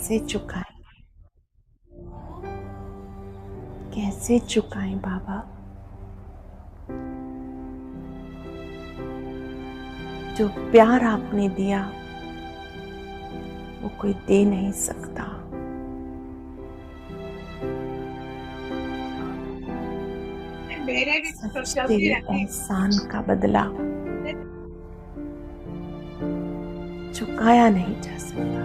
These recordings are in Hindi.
कैसे चुकाएं, कैसे चुकाएं बाबा। जो प्यार आपने दिया वो कोई दे नहीं सकता। सच तेरे एहसान का बदला चुकाया नहीं जा सकता।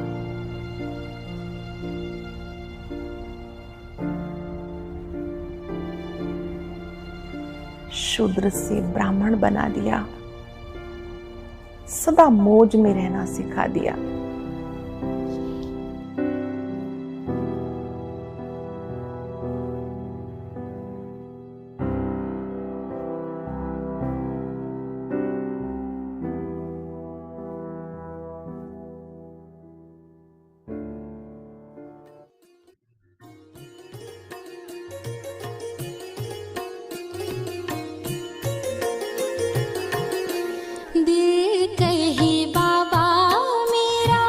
शूद्र से ब्राह्मण बना दिया, सदा मौज में रहना सिखा दिया। दिल कहे बाबा मेरा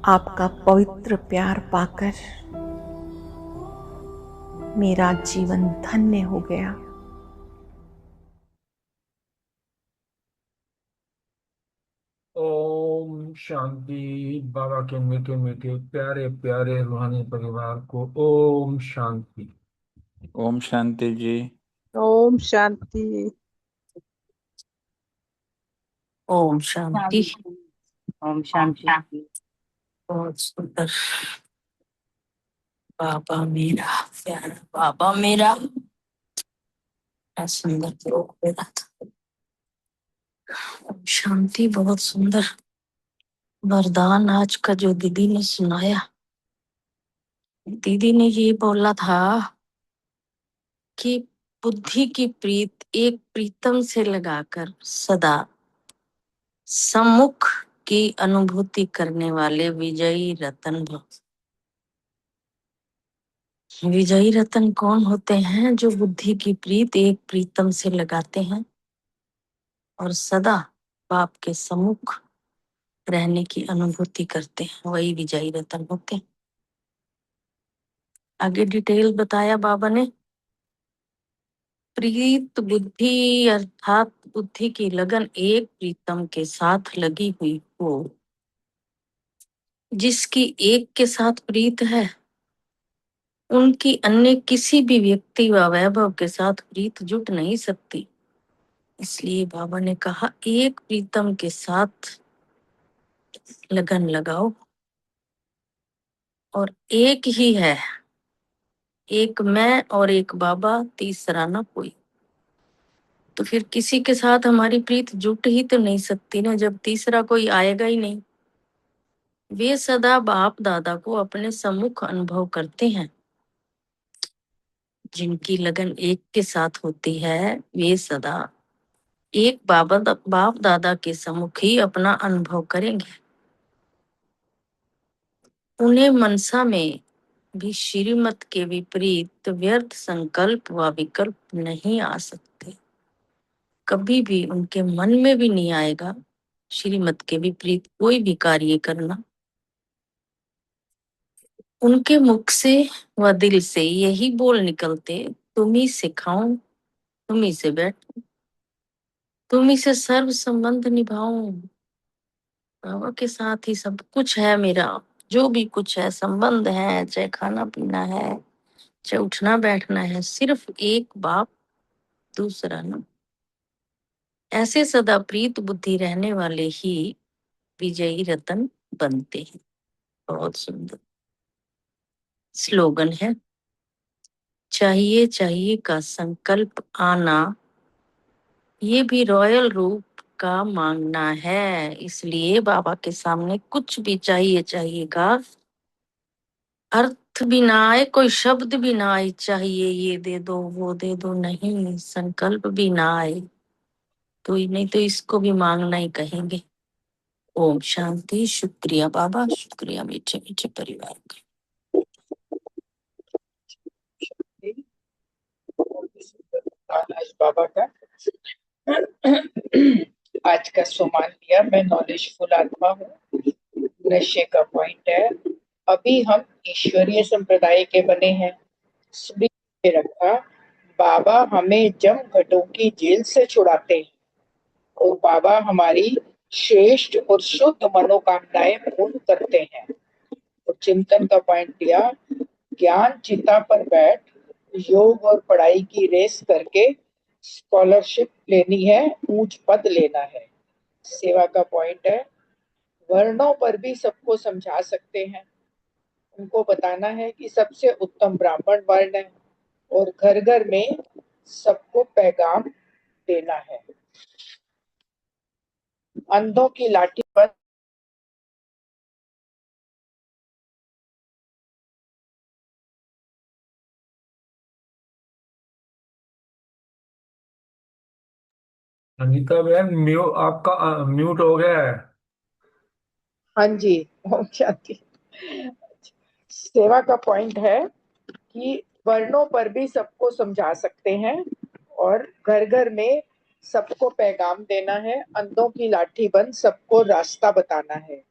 आपका पवित्र प्यार पाकर मेरा जीवन धन्य हो गया। ओम शांति। बाबा के मीठे मीठे प्यारे प्यारे रूहानी परिवार को ओम शांति। ओम शांति जी। ओम शांति। ओम शांति। ओम शांति। बहुत सुंदर बाबा मेरा, प्यारा बाबा मेरा, क्या सुंदर श्लोक मेरा था। ओम शांति बहुत सुंदर वरदान आज का जो दीदी ने सुनाया। दीदी ने ये बोला था कि बुद्धि की प्रीत एक प्रीतम से लगाकर सदा सम्मुख की अनुभूति करने वाले विजयी रतन भव। विजयी रतन कौन होते हैं? जो बुद्धि की प्रीत एक प्रीतम से लगाते हैं और सदा बाप के सम्मुख रहने की अनुभूति करते हैं, वही विजयी रतन होते हैं। आगे डिटेल बताया बाबा ने। प्रीत बुद्धि अर्थात बुद्धि की लगन एक प्रीतम के साथ लगी हुई हो। जिसकी एक के साथ प्रीत है, उनकी अन्य किसी भी व्यक्ति व वैभव के साथ प्रीत जुट नहीं सकती। इसलिए बाबा ने कहा एक प्रीतम के साथ लगन लगाओ। और एक ही है, एक मैं और एक बाबा, तीसरा ना कोई। तो फिर किसी के साथ हमारी प्रीत जुट ही तो नहीं सकती ना, जब तीसरा कोई आएगा ही नहीं। वे सदा बाप दादा को अपने सम्मुख अनुभव करते हैं। जिनकी लगन एक के साथ होती है, वे सदा एक बाप दादा के सम्मुख ही अपना अनुभव करेंगे। उन्हें मनसा में भी श्रीमत के विपरीत व्यर्थ संकल्प व विकल्प नहीं आ सकते। कभी भी उनके मन में भी नहीं आएगा श्रीमत के विपरीत कोई भी कार्य करना। उनके मुख से व दिल से यही बोल निकलते, तुम ही से खाऊं, तुम ही से बैठूं, तुम ही से सर्व संबंध निभाऊं। बाबा के साथ ही सब कुछ है मेरा, जो भी कुछ है संबंध है, चाहे खाना पीना है, चाहे उठना बैठना है, सिर्फ एक बाप, दूसरा ना। ऐसे सदा प्रीत बुद्धि रहने वाले ही विजयी रतन बनते हैं। बहुत सुंदर स्लोगन है। चाहिए चाहिए का संकल्प आना, ये भी रॉयल रूप का मांगना है। इसलिए बाबा के सामने कुछ भी चाहिए चाहिए का अर्थ भी ना आए, कोई शब्द भी ना आए, चाहिए ये दे दो वो दे दो, नहीं, संकल्प भी ना आए तो नहीं तो इसको भी मांगना ही कहेंगे। ओम शांति। शुक्रिया बाबा, शुक्रिया मीठे मीठे परिवार का। आज बाबा का आज का सुमान लिया। मैं नॉलेजफुल आत्मा हूँ। नशे का पॉइंट है, अभी हम ईश्वरीय संप्रदाय के बने हैं। स्मृति में रखा, बाबा हमें जम घटों की जेल से छुड़ाते हैं और बाबा हमारी श्रेष्ठ और शुद्ध मनोकामनाएं पूर्ण करते हैं। और चिंतन का पॉइंट दिया, ज्ञान चिता पर बैठ योग और पढ़ाई की रेस करके स्कॉलरशिप लेनी है, ऊंच पद लेना है। सेवा का पॉइंट है, वर्णों पर भी सबको समझा सकते हैं। उनको बताना है कि सबसे उत्तम ब्राह्मण वर्ण है और घर घर में सबको पैगाम देना है। अंधों की लाठी पर अनीता बहन आपका म्यूट हो गया है। हाँ जी। ओम शांति। सेवा का पॉइंट है कि वर्णों पर भी सबको समझा सकते हैं और घर घर में सबको पैगाम देना है। अंधों की लाठी बन सबको रास्ता बताना है।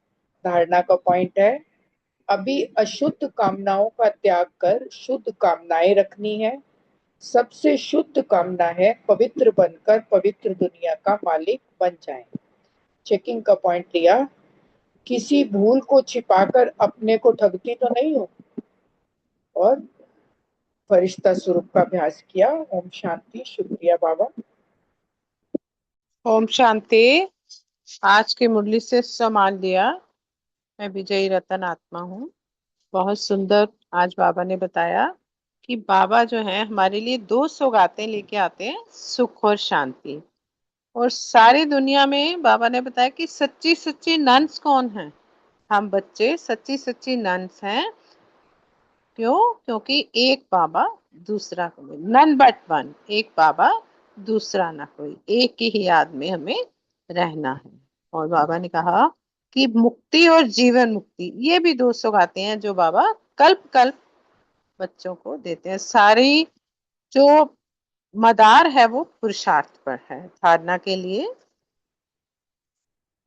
धारणा का पॉइंट है, अभी अशुद्ध कामनाओं का त्याग कर शुद्ध कामनाएं रखनी है। सबसे शुद्ध कामना है पवित्र बनकर पवित्र दुनिया का मालिक बन जाएं। चेकिंग का पॉइंट लिया, किसी भूल को छिपाकर अपने को ठगती तो नहीं हो, और फरिश्ता स्वरूप का अभ्यास किया। ओम शांति। शुक्रिया बाबा। ओम शांति। आज की मुरली से सम्मान लिया। मैं विजयी रतन आत्मा हूँ। बहुत सुंदर आज बाबा ने बताया कि बाबा जो है हमारे लिए दो सौगातें लेके आते हैं, सुख और शांति। और सारी दुनिया में बाबा ने बताया कि सच्ची सच्ची नन्स कौन है। हम बच्चे सच्ची सच्ची नन्स हैं। क्यों? क्योंकि एक बाबा दूसरा कोई, नन बट वन, एक बाबा दूसरा ना कोई, एक ही याद में हमें रहना है। और बाबा ने कहा कि मुक्ति और जीवन मुक्ति, ये भी दो सौगातें हैं जो बाबा कल्प कल्प बच्चों को देते हैं। सारी जो मदार है वो पुरुषार्थ पर है। धारणा के लिए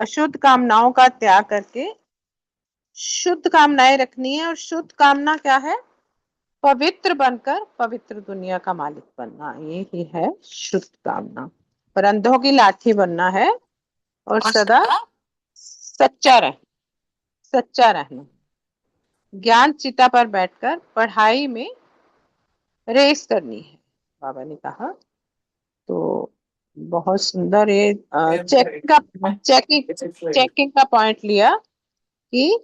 अशुद्ध कामनाओं का त्याग करके शुद्ध कामनाएं रखनी है। और शुद्ध कामना क्या है? पवित्र बनकर पवित्र दुनिया का मालिक बनना, ये ही है शुद्ध कामना। पर अंधों की लाठी बनना है और सदा सच्चा रहना। ज्ञान चिता पर बैठकर पढ़ाई में रेस करनी है, बाबा ने कहा। तो बहुत सुंदर ये चेकिंग का पॉइंट लिया कि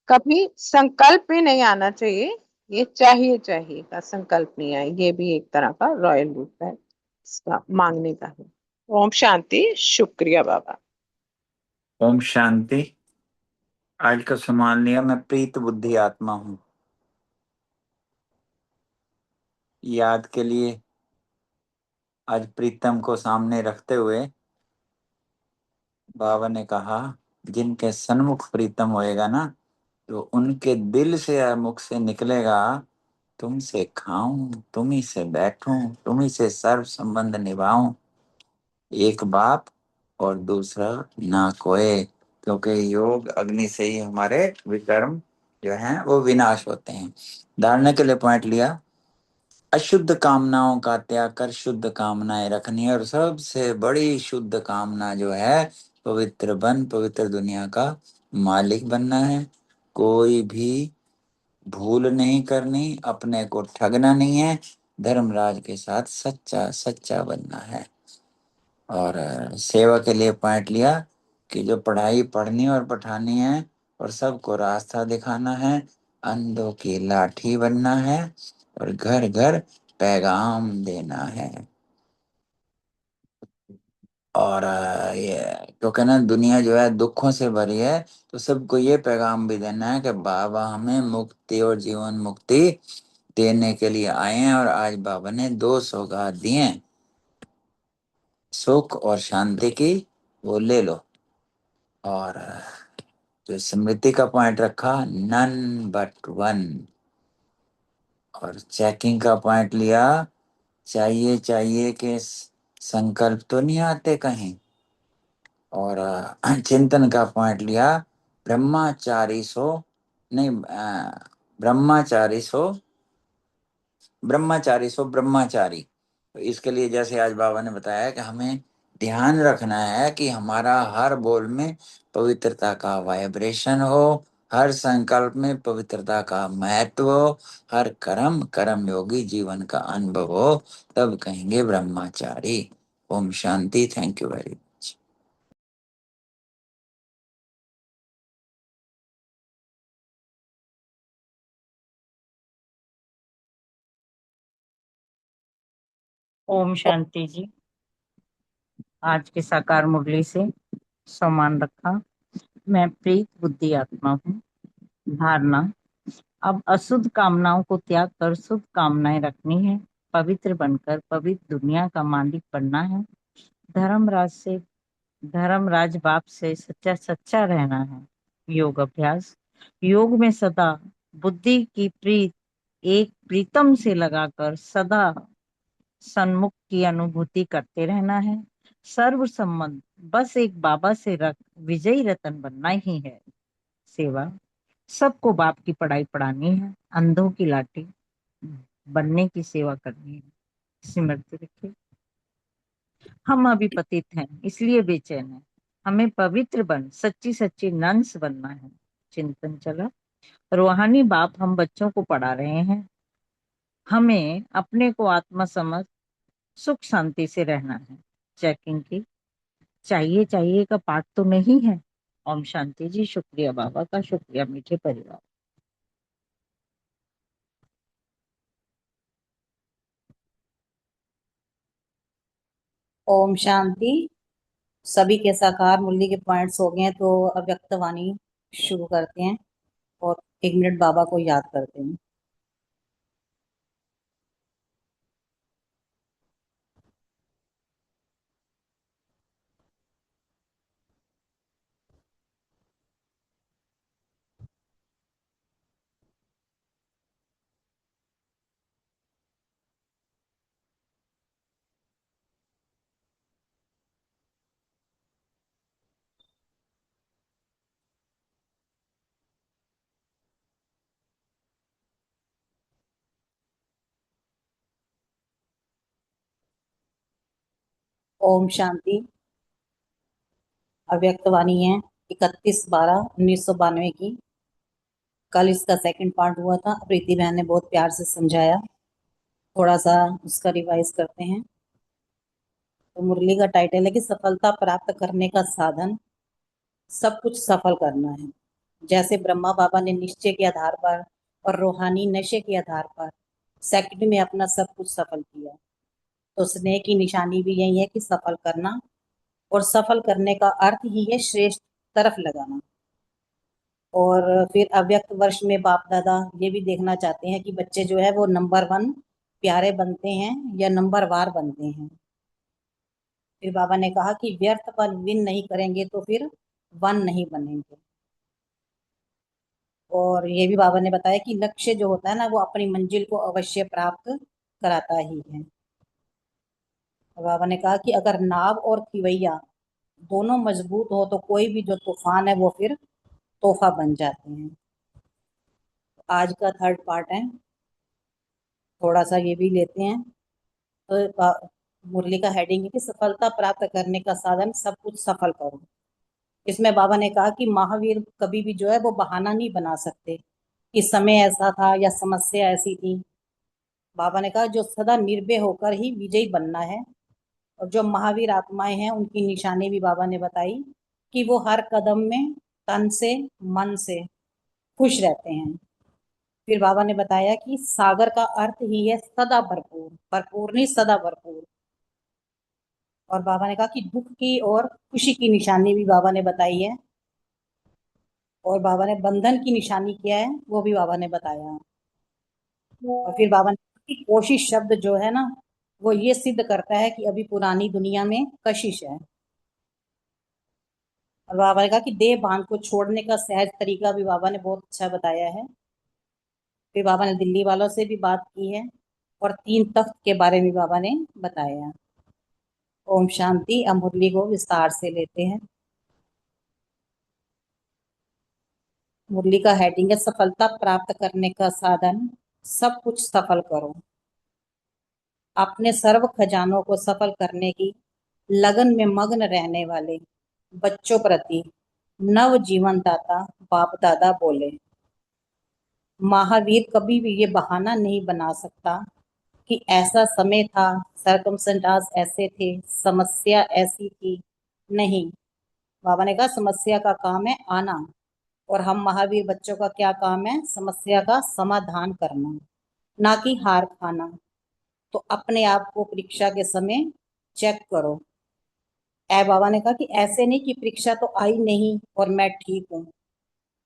कभी संकल्प भी नहीं आना चाहिए। ये चाहिए चाहिए का संकल्प नहीं आए, ये भी एक तरह का रॉयल रूप है, इसका मांगने का है। ओम शांति। शुक्रिया बाबा। ओम शांति। आज का सम्मान लिया। मैं प्रीत बुद्धि आत्मा हूँ। याद के लिए आज प्रीतम को सामने रखते हुए बाबा ने कहा, जिनके सन्मुख प्रीतम होएगा ना, तो उनके दिल से या मुख से निकलेगा, तुमसे खाऊं, तुम्ही से बैठूं, तुम्ही से सर्व संबंध निभाऊं, एक बाप और दूसरा ना कोई। क्योंकि योग अग्नि से ही हमारे विकर्म जो हैं वो विनाश होते हैं। धारणा के लिए पॉइंट लिया, अशुद्ध कामनाओं का त्याग कर शुद्ध कामनाएं रखनी है। और सबसे बड़ी शुद्ध कामना जो है, पवित्र बन पवित्र दुनिया का मालिक बनना है। कोई भी भूल नहीं करनी, अपने को ठगना नहीं है, धर्मराज के साथ सच्चा सच्चा बनना है। और सेवा के लिए पॉइंट लिया कि जो पढ़ाई पढ़नी और पढ़ानी है और सबको रास्ता दिखाना है, अंधों की लाठी बनना है और घर घर पैगाम देना है। और ये क्योंकि ना दुनिया जो है दुखों से भरी है, तो सबको ये पैगाम भी देना है कि बाबा हमें मुक्ति और जीवन मुक्ति देने के लिए आए हैं। और आज बाबा ने दो सौगात दिए, सुख और शांति की, वो ले लो। और जो स्मृति का पॉइंट रखा, नन बट वन। और चेकिंग का पॉइंट लिया, चाहिए चाहिए के संकल्प तो नहीं आते कहीं। और चिंतन का पॉइंट लिया, ब्रह्मचारी सो नहीं, ब्रह्मचारी सो ब्रह्मचारी। तो इसके लिए जैसे आज बाबा ने बताया कि हमें ध्यान रखना है कि हमारा हर बोल में पवित्रता का वाइब्रेशन हो, हर संकल्प में पवित्रता का महत्व हो, हर कर्म कर्म योगी जीवन का अनुभव हो, तब कहेंगे ब्रह्मचारी। ओम शांति। Thank you very much. ओम शांति जी। आज के साकार मुरली से सम्मान रखा। मैं प्रीत बुद्धि आत्मा हूँ। धारणा, अब अशुद्ध कामनाओं को त्याग कर शुद्ध कामनाएं रखनी है। पवित्र बनकर पवित्र दुनिया का मालिक बनना है। धर्मराज बाप से सच्चा सच्चा रहना है। योग अभ्यास, योग में सदा बुद्धि की प्रीत एक प्रीतम से लगाकर सदा सन्मुख की अनुभूति करते रहना है। सर्व संबंध बस एक बाबा से रख विजयी रतन बनना ही है। सेवा, सबको बाप की पढ़ाई पढ़ानी है, अंधों की लाठी बनने की सेवा करनी है। स्मृति रखिए, हम अभी पतित हैं इसलिए बेचैन हैं, हमें पवित्र बन सच्ची सच्ची नंस बनना है। चिंतन चला, रूहानी बाप हम बच्चों को पढ़ा रहे हैं, हमें अपने को आत्मा समझ सुख शांति से रहना है। चेकिंग की, चाहिए चाहिए का पाठ तो नहीं है। ओम शांति जी। शुक्रिया बाबा का, शुक्रिया मीठे परिवार। ओम शांति। सभी के साकार मुरली के पॉइंट्स हो गए हैं, तो अव्यक्त वाणी शुरू करते हैं और 1 मिनट बाबा को याद करते हैं। ओम शांति। अव्यक्त वाणी है 31/12/1992 की। कल इसका सेकंड पार्ट हुआ था, प्रीति बहन ने बहुत प्यार से समझाया, थोड़ा सा उसका रिवाइज करते हैं। तो मुरली का टाइटल है कि सफलता प्राप्त करने का साधन, सब कुछ सफल करना है। जैसे ब्रह्मा बाबा ने निश्चय के आधार पर और रूहानी नशे के आधार पर सेकंड में अपना सब कुछ सफल किया, तो स्नेह की निशानी भी यही है कि सफल करना, और सफल करने का अर्थ ही है श्रेष्ठ तरफ लगाना। और फिर अव्यक्त वर्ष में बाप दादा ये भी देखना चाहते हैं कि बच्चे जो है वो नंबर 1 प्यारे बनते हैं या नंबर वार बनते हैं। फिर बाबा ने कहा कि व्यर्थ पर विन नहीं करेंगे तो फिर 1 नहीं बनेंगे। और ये भी बाबा ने बताया कि लक्ष्य जो होता है ना, वो अपनी मंजिल को अवश्य प्राप्त कराता ही है। और बाबा ने कहा कि अगर नाव और खिवैया दोनों मजबूत हो तो कोई भी जो तूफान है वो फिर तोहफा बन जाते हैं। आज का थर्ड पार्ट है, थोड़ा सा ये भी लेते हैं। तो मुरली का हेडिंग है कि सफलता प्राप्त करने का साधन, सब कुछ सफल करो। इसमें बाबा ने कहा कि महावीर कभी भी जो है वो बहाना नहीं बना सकते कि समय ऐसा था या समस्या ऐसी थी। बाबा ने कहा जो सदा निर्भय होकर ही विजयी बनना है। और जो महावीर आत्माएं हैं उनकी निशानी भी बाबा ने बताई कि वो हर कदम में तन से मन से खुश रहते हैं। फिर बाबा ने बताया कि सागर का अर्थ ही है सदा भरपूर, भरपूर नहीं सदा भरपूर। और बाबा ने कहा कि दुख की और खुशी की निशानी भी बाबा ने बताई है। और बाबा ने बंधन की निशानी क्या है वो भी बाबा ने बताया। और फिर बाबा ने कहा कि कोशिश शब्द जो है ना, वो ये सिद्ध करता है कि अभी पुरानी दुनिया में कशिश है। और बाबा ने कहा कि देह भान को छोड़ने का सहज तरीका भी बाबा ने बहुत अच्छा बताया है। फिर बाबा ने दिल्ली वालों से भी बात की है और 3 तख्त के बारे में बाबा ने बताया। ओम शांति। अब मुरली को विस्तार से लेते हैं। मुरली का हेडिंग है सफलता प्राप्त करने का साधन, सब कुछ सफल करो। अपने सर्व खजानों को सफल करने की लगन में मग्न रहने वाले बच्चों प्रति नव जीवन दाता बाप दादा बोले, महावीर कभी भी ये बहाना नहीं बना सकता कि ऐसा समय था, सरकमस्टेंस ऐसे थे, समस्या ऐसी थी। नहीं, बाबा ने कहा समस्या का काम है आना, और हम महावीर बच्चों का क्या काम है, समस्या का समाधान करना, ना कि हार खाना। तो अपने आप को परीक्षा के समय चेक करो। ऐ बाबा ने कहा कि ऐसे नहीं कि परीक्षा तो आई नहीं और मैं ठीक हूँ।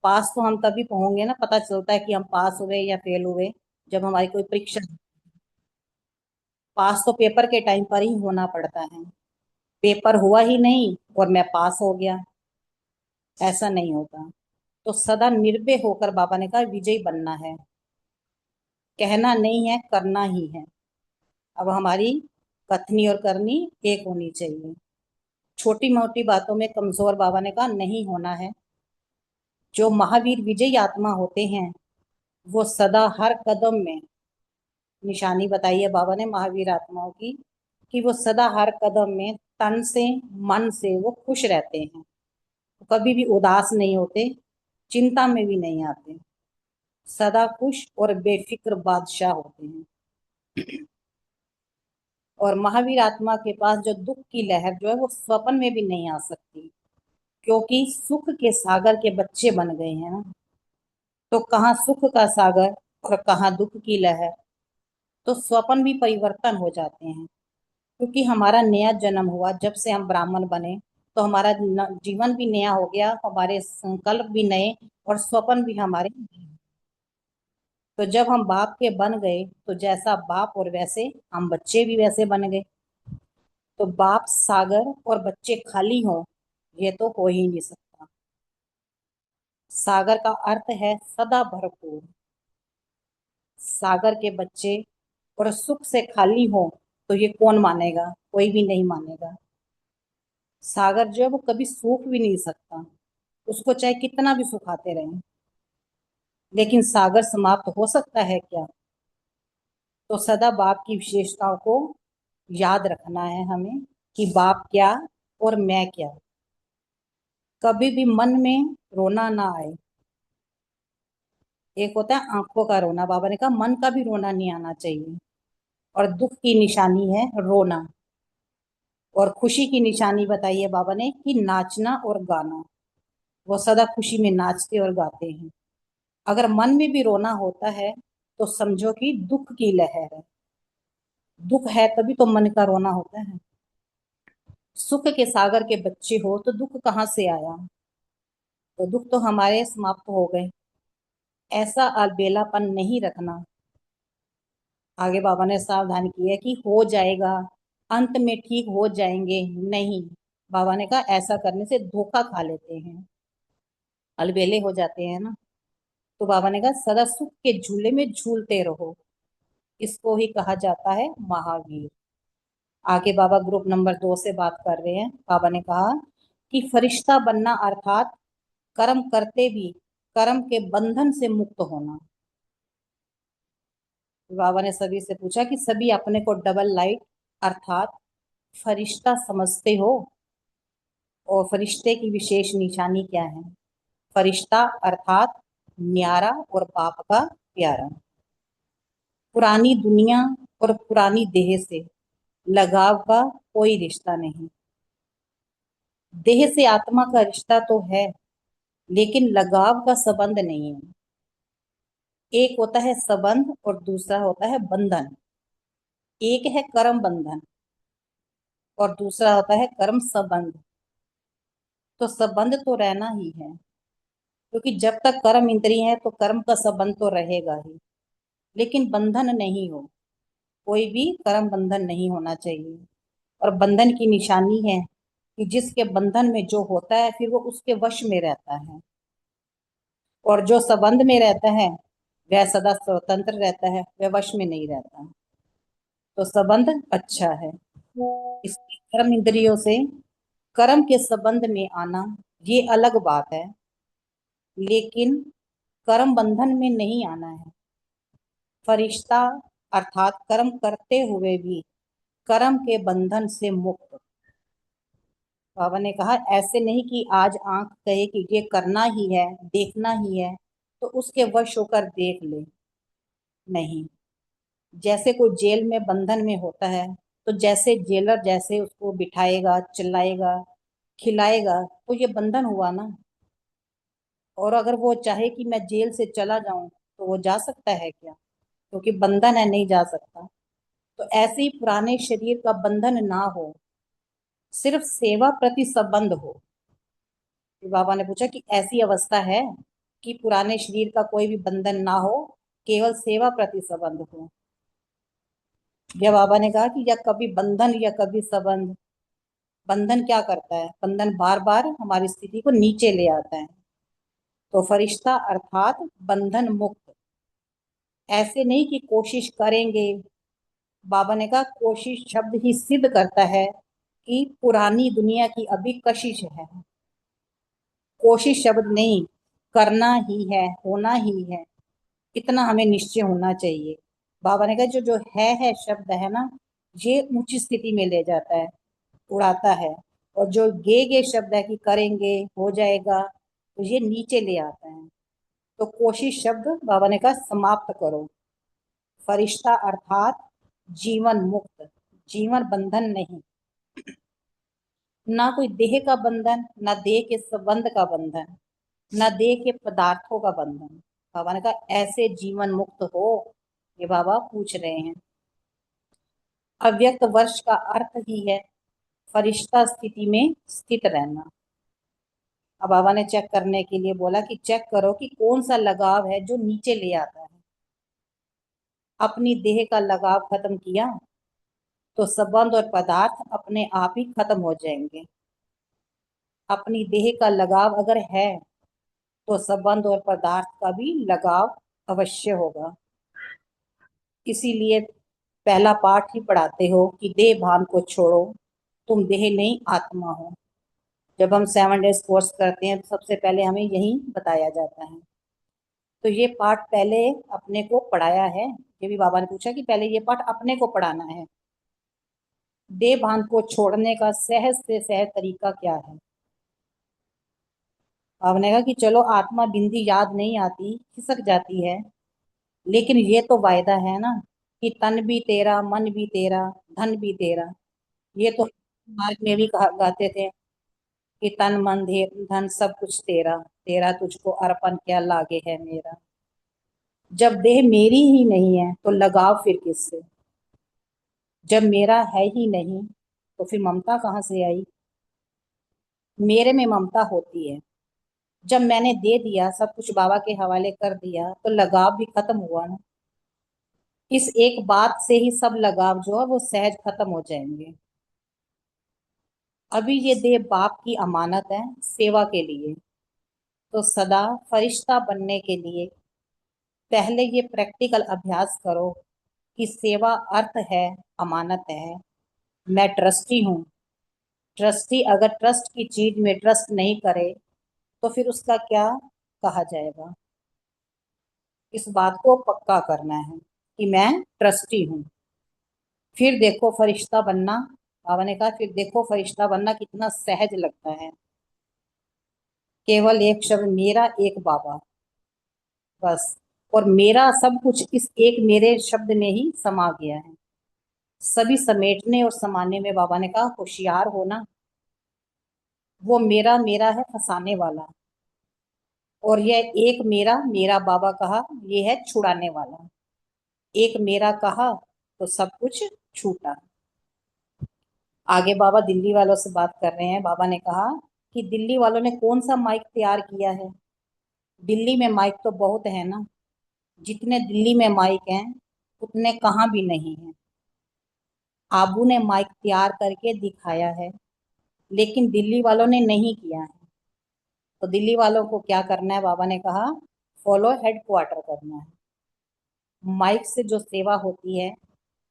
पास तो हम तभी होंगे ना, पता चलता है कि हम पास हुए या फेल हुए जब हमारी कोई परीक्षा। पास तो पेपर के टाइम पर ही होना पड़ता है। पेपर हुआ ही नहीं और मैं पास हो गया, ऐसा नहीं होता। तो सदा निर्भय होकर बाबा ने कहा विजयी बनना है, कहना नहीं है करना ही है। अब हमारी कथनी और करनी एक होनी चाहिए। छोटी मोटी बातों में कमजोर बाबा ने कहा नहीं होना है। जो महावीर विजयी आत्मा होते हैं वो सदा हर कदम में, निशानी बताइए बाबा ने महावीर आत्माओं की, कि वो सदा हर कदम में तन से मन से वो खुश रहते हैं, कभी भी उदास नहीं होते, चिंता में भी नहीं आते, सदा खुश और बेफिक्र बादशाह होते हैं। और महावीर आत्मा के पास जो दुख की लहर जो है वो स्वप्न में भी नहीं आ सकती, क्योंकि सुख के सागर के बच्चे बन गए हैं ना। तो कहाँ सुख का सागर और कहाँ दुख की लहर, तो स्वप्न भी परिवर्तन हो जाते हैं। क्योंकि हमारा नया जन्म हुआ, जब से हम ब्राह्मण बने तो हमारा जीवन भी नया हो गया, हमारे संकल्प भी नए और स्वप्न भी हमारे नए। तो जब हम बाप के बन गए तो जैसा बाप और वैसे हम बच्चे भी वैसे बन गए। तो बाप सागर और बच्चे खाली हों, ये तो हो ही नहीं सकता। सागर का अर्थ है सदा भरपूर। सागर के बच्चे और सुख से खाली हो तो ये कौन मानेगा, कोई भी नहीं मानेगा। सागर जो है वो कभी सूख भी नहीं सकता, उसको चाहे कितना भी सुखाते रहें। लेकिन सागर समाप्त हो सकता है क्या? तो सदा बाप की विशेषताओं को याद रखना है हमें, कि बाप क्या और मैं क्या। कभी भी मन में रोना ना आए। एक होता है आंखों का रोना, बाबा ने कहा मन का भी रोना नहीं आना चाहिए। और दुख की निशानी है रोना। और खुशी की निशानी बताइए बाबा ने कि नाचना और गाना। वो सदा खुशी में नाचते और गाते हैं। अगर मन में भी रोना होता है तो समझो कि दुख की लहर है। दुख है तभी तो मन का रोना होता है। सुख के सागर के बच्चे हो तो दुख कहाँ से आया? तो दुख तो हमारे समाप्त हो गए। ऐसा अलबेलापन नहीं रखना। आगे बाबा ने सावधान किया कि हो जाएगा, अंत में ठीक हो जाएंगे, नहीं। बाबा ने कहा ऐसा करने से धोखा खा लेते हैं, अलबेले हो जाते हैं ना। तो बाबा ने कहा सदा सुख के झूले में झूलते रहो। इसको ही कहा जाता है महावीर। आगे बाबा ग्रुप नंबर 2 से बात कर रहे हैं। बाबा ने कहा कि फरिश्ता बनना अर्थात कर्म करते भी कर्म के बंधन से मुक्त होना। बाबा ने सभी से पूछा कि सभी अपने को डबल लाइट अर्थात फरिश्ता समझते हो? और फरिश्ते की विशेष निशानी क्या है? फरिश्ता अर्थात न्यारा और बाप का प्यारा। पुरानी दुनिया और पुरानी देह से लगाव का कोई रिश्ता नहीं। देह से आत्मा का रिश्ता तो है, लेकिन लगाव का संबंध नहीं है। एक होता है संबंध और दूसरा होता है बंधन। एक है कर्म बंधन और दूसरा होता है कर्म संबंध। तो संबंध तो रहना ही है, क्योंकि जब तक कर्म इंद्रिय है तो कर्म का संबंध तो रहेगा ही, लेकिन बंधन नहीं हो। कोई भी कर्म बंधन नहीं होना चाहिए। और बंधन की निशानी है कि जिसके बंधन में जो होता है फिर वो उसके वश में रहता है, और जो संबंध में रहता है वह सदा स्वतंत्र रहता है, वह वश में नहीं रहता। तो संबंध अच्छा है। इसलिए कर्म इंद्रियों से कर्म के संबंध में आना ये अलग बात है, लेकिन कर्म बंधन में नहीं आना है। फरिश्ता अर्थात कर्म करते हुए भी कर्म के बंधन से मुक्त। बाबा ने कहा ऐसे नहीं कि आज आंख कहे कि ये करना ही है, देखना ही है, तो उसके वश होकर देख ले। नहीं। जैसे कोई जेल में बंधन में होता है तो जैसे जेलर जैसे उसको बिठाएगा, चिल्लाएगा, खिलाएगा, तो ये बंधन हुआ ना। और अगर वो चाहे कि मैं जेल से चला जाऊं तो वो जा सकता है क्या? क्योंकि बंधन है, नहीं जा सकता। तो ऐसे ही पुराने शरीर का बंधन ना हो, सिर्फ सेवा प्रति संबंध हो। फिर बाबा ने पूछा कि ऐसी अवस्था है कि पुराने शरीर का कोई भी बंधन ना हो, केवल सेवा प्रति संबंध हो। जब बाबा ने कहा कि या कभी बंधन या कभी संबंध। बंधन क्या करता है? बंधन बार बार हमारी स्थिति को नीचे ले आता है। तो फरिश्ता अर्थात बंधन मुक्त। ऐसे नहीं कि कोशिश करेंगे। बाबा ने कहा कोशिश शब्द ही सिद्ध करता है कि पुरानी दुनिया की अभी कशिश है। कोशिश शब्द नहीं, करना ही है, होना ही है, इतना हमें निश्चय होना चाहिए। बाबा ने कहा जो जो है शब्द है ना, ये ऊंची स्थिति में ले जाता है, उड़ाता है। और जो गे शब्द है कि करेंगे, हो जाएगा, तो ये नीचे ले आता है। तो कोशिश शब्द बाबा ने कहा समाप्त करो। फरिश्ता अर्थात जीवन मुक्त, जीवन बंधन नहीं, ना कोई देह का बंधन, ना देह के संबंध का बंधन, ना देह के पदार्थों का बंधन। बाबा ने कहा ऐसे जीवन मुक्त हो, ये बाबा पूछ रहे हैं। अव्यक्त वर्ष का अर्थ ही है फरिश्ता स्थिति में स्थित रहना। अब बाबा ने चेक करने के लिए बोला कि चेक करो कि कौन सा लगाव है जो नीचे ले आता है। अपनी देह का लगाव खत्म किया तो संबंध और पदार्थ अपने आप ही खत्म हो जाएंगे। अपनी देह का लगाव अगर है तो संबंध और पदार्थ का भी लगाव अवश्य होगा। इसीलिए पहला पाठ ही पढ़ाते हो कि देह भान को छोड़ो, तुम देह नहीं आत्मा हो। जब हम 7 डेज कोर्स करते हैं तो सबसे पहले हमें यही बताया जाता है। तो ये पाठ पहले अपने को पढ़ाया है। ये भी बाबा ने पूछा कि पहले ये पाठ अपने को पढ़ाना है। देह भान को छोड़ने का सहज से सहज तरीका क्या है? बाबा ने कहा कि चलो आत्मा बिंदी याद नहीं आती, खिसक जाती है, लेकिन ये तो वायदा है ना कि तन भी तेरा, मन भी तेरा, धन भी तेरा। ये तो मार्ग में भी कहा गाते थे कि तन मन धन सब कुछ तेरा, तेरा तुझको अर्पण क्या लागे है मेरा। जब देह मेरी ही नहीं है तो लगाव फिर किससे? जब मेरा है ही नहीं तो फिर ममता कहाँ से आई? मेरे में ममता होती है। जब मैंने दे दिया, सब कुछ बाबा के हवाले कर दिया, तो लगाव भी खत्म हुआ ना। इस एक बात से ही सब लगाव जो है वो सहज खत्म हो जाएंगे। अभी ये देह बाप की अमानत है सेवा के लिए, तो सदा फरिश्ता बनने के लिए पहले ये प्रैक्टिकल अभ्यास करो कि सेवा अर्थ है, अमानत है। मैं ट्रस्टी हूँ। ट्रस्टी अगर ट्रस्ट की चीज में ट्रस्ट नहीं करे तो फिर उसका क्या कहा जाएगा? इस बात को पक्का करना है कि मैं ट्रस्टी हूँ। फिर देखो फरिश्ता बनना, बाबा ने कहा फिर देखो फरिश्ता बनना कितना सहज लगता है। केवल एक शब्द मेरा, एक बाबा, बस। और मेरा सब कुछ इस एक मेरे शब्द में ही समा गया है। सभी समेटने और समाने में बाबा ने कहा होशियार होना। वो मेरा मेरा है फंसाने वाला, और यह एक मेरा मेरा बाबा कहा, ये है छुड़ाने वाला। एक मेरा कहा तो सब कुछ छूटा। आगे बाबा दिल्ली वालों से बात कर रहे हैं। बाबा ने कहा कि दिल्ली वालों ने कौन सा माइक तैयार किया है? दिल्ली में माइक तो बहुत है ना, जितने दिल्ली में माइक हैं उतने कहाँ भी नहीं है। आबू ने माइक तैयार करके दिखाया है, लेकिन दिल्ली वालों ने नहीं किया है। तो दिल्ली वालों को क्या करना है? बाबा ने कहा फॉलो हेडक्वार्टर करना है। माइक से जो सेवा होती है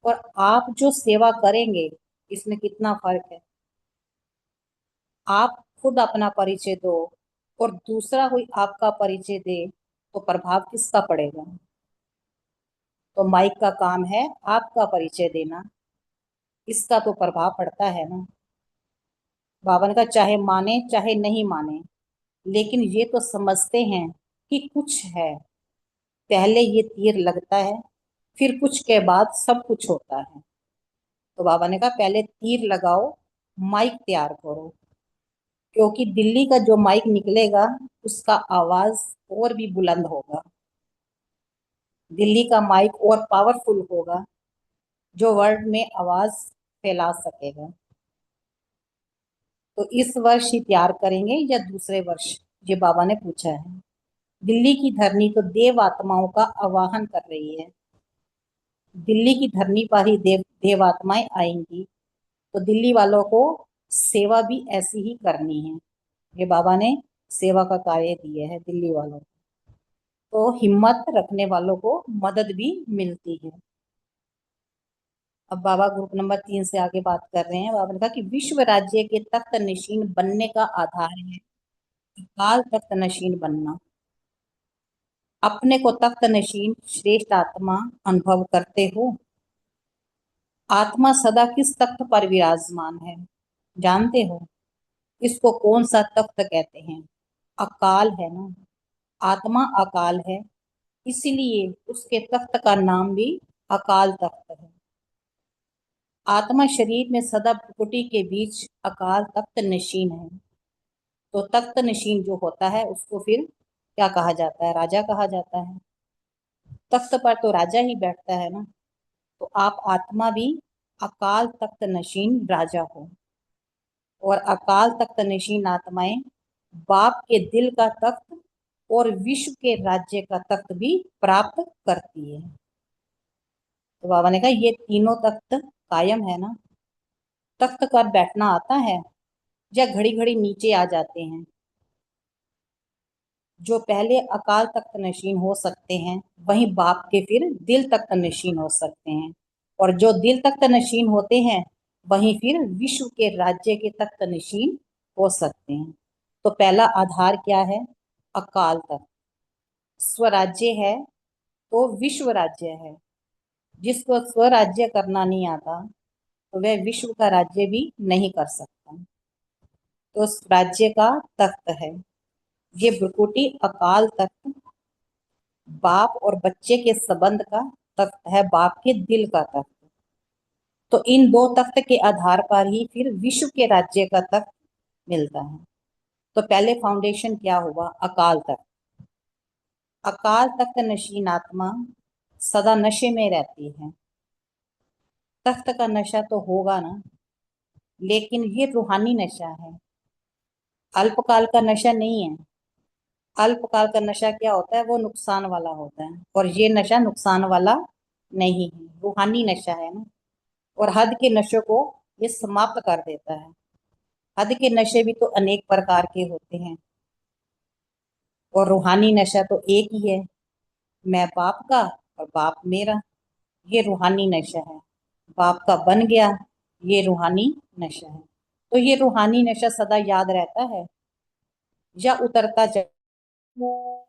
और आप जो सेवा करेंगे, इसमें कितना फर्क है। आप खुद अपना परिचय दो और दूसरा कोई आपका परिचय दे तो प्रभाव किसका पड़ेगा? तो माइक का काम है आपका परिचय देना, इसका तो प्रभाव पड़ता है ना। बाबा ने कहा चाहे माने चाहे नहीं माने, लेकिन ये तो समझते हैं कि कुछ है। पहले ये तीर लगता है, फिर कुछ के बाद सब कुछ होता है। तो बाबा ने कहा पहले तीर लगाओ, माइक तैयार करो, क्योंकि दिल्ली का जो माइक निकलेगा उसका आवाज और भी बुलंद होगा। दिल्ली का माइक और पावरफुल होगा, जो वर्ल्ड में आवाज फैला सकेगा। तो इस वर्ष ही तैयार करेंगे या दूसरे वर्ष, ये बाबा ने पूछा है। दिल्ली की धरनी तो देव आत्माओं का आवाहन कर रही है। दिल्ली की धरनी पर ही देव आत्माएं आएंगी, तो दिल्ली वालों को सेवा भी ऐसी ही करनी है। ये बाबा ने सेवा का कार्य दिया है दिल्ली वालों को, तो हिम्मत रखने वालों को मदद भी मिलती है। अब बाबा ग्रुप नंबर 3 से आगे बात कर रहे हैं। बाबा ने कहा कि विश्व राज्य के तख्त नशीन बनने का आधार है काल तख्त नशीन बनना। अपने को तख्त नशीन श्रेष्ठ आत्मा अनुभव करते हो। आत्मा सदा किस तख्त पर विराजमान है जानते हो? इसको कौन सा तख्त कहते हैं? अकाल है ना। आत्मा अकाल है, इसलिए उसके तख्त का नाम भी अकाल तख्त है। आत्मा शरीर में सदा प्रकृति के बीच अकाल तख्त नशीन है। तो तख्त नशीन जो होता है उसको फिर क्या कहा जाता है? राजा कहा जाता है। तख्त पर तो राजा ही बैठता है ना। तो आप आत्मा भी अकाल तख्त नशीन राजा हो। और अकाल तख्त नशीन आत्माएं बाप के दिल का तख्त और विश्व के राज्य का तख्त भी प्राप्त करती है। तो बाबा ने कहा ये तीनों तख्त कायम है ना। तख्त पर बैठना आता है या घड़ी घड़ी नीचे आ जाते हैं? जो पहले अकाल तख्त नशीन हो सकते हैं वहीं बाप के फिर दिल तख्त नशीन हो सकते हैं। और जो दिल तख्त नशीन होते हैं वहीं फिर विश्व के राज्य के तख्त नशीन हो सकते हैं। तो पहला आधार क्या है? अकाल तख्त। स्वराज्य है तो विश्व राज्य है। जिसको स्वराज्य करना नहीं आता तो वह विश्व का राज्य भी नहीं कर सकता। तो राज्य का तख्त है ये भ्रुकुटी अकाल तख्त। बाप और बच्चे के संबंध का तख्त है बाप के दिल का तख्त। तो इन दो तख्त के आधार पर ही फिर विश्व के राज्य का तख्त मिलता है। तो पहले फाउंडेशन क्या हुआ? अकाल तख्त। अकाल तख्त नशीन आत्मा सदा नशे में रहती है। तख्त का नशा तो होगा ना, लेकिन ये रूहानी नशा है, अल्पकाल का नशा नहीं है। अल्पकाल का नशा क्या होता है? वो नुकसान वाला होता है, और ये नशा नुकसान वाला नहीं है, रूहानी नशा है ना। और हद के नशे को ये समाप्त कर देता है। हद के नशे भी तो अनेक प्रकार के होते हैं, और रूहानी नशा तो एक ही है, मैं बाप का और बाप मेरा। ये रूहानी नशा है। बाप का बन गया, ये रूहानी नशा है। तो ये रूहानी नशा सदा याद रहता है या उतरता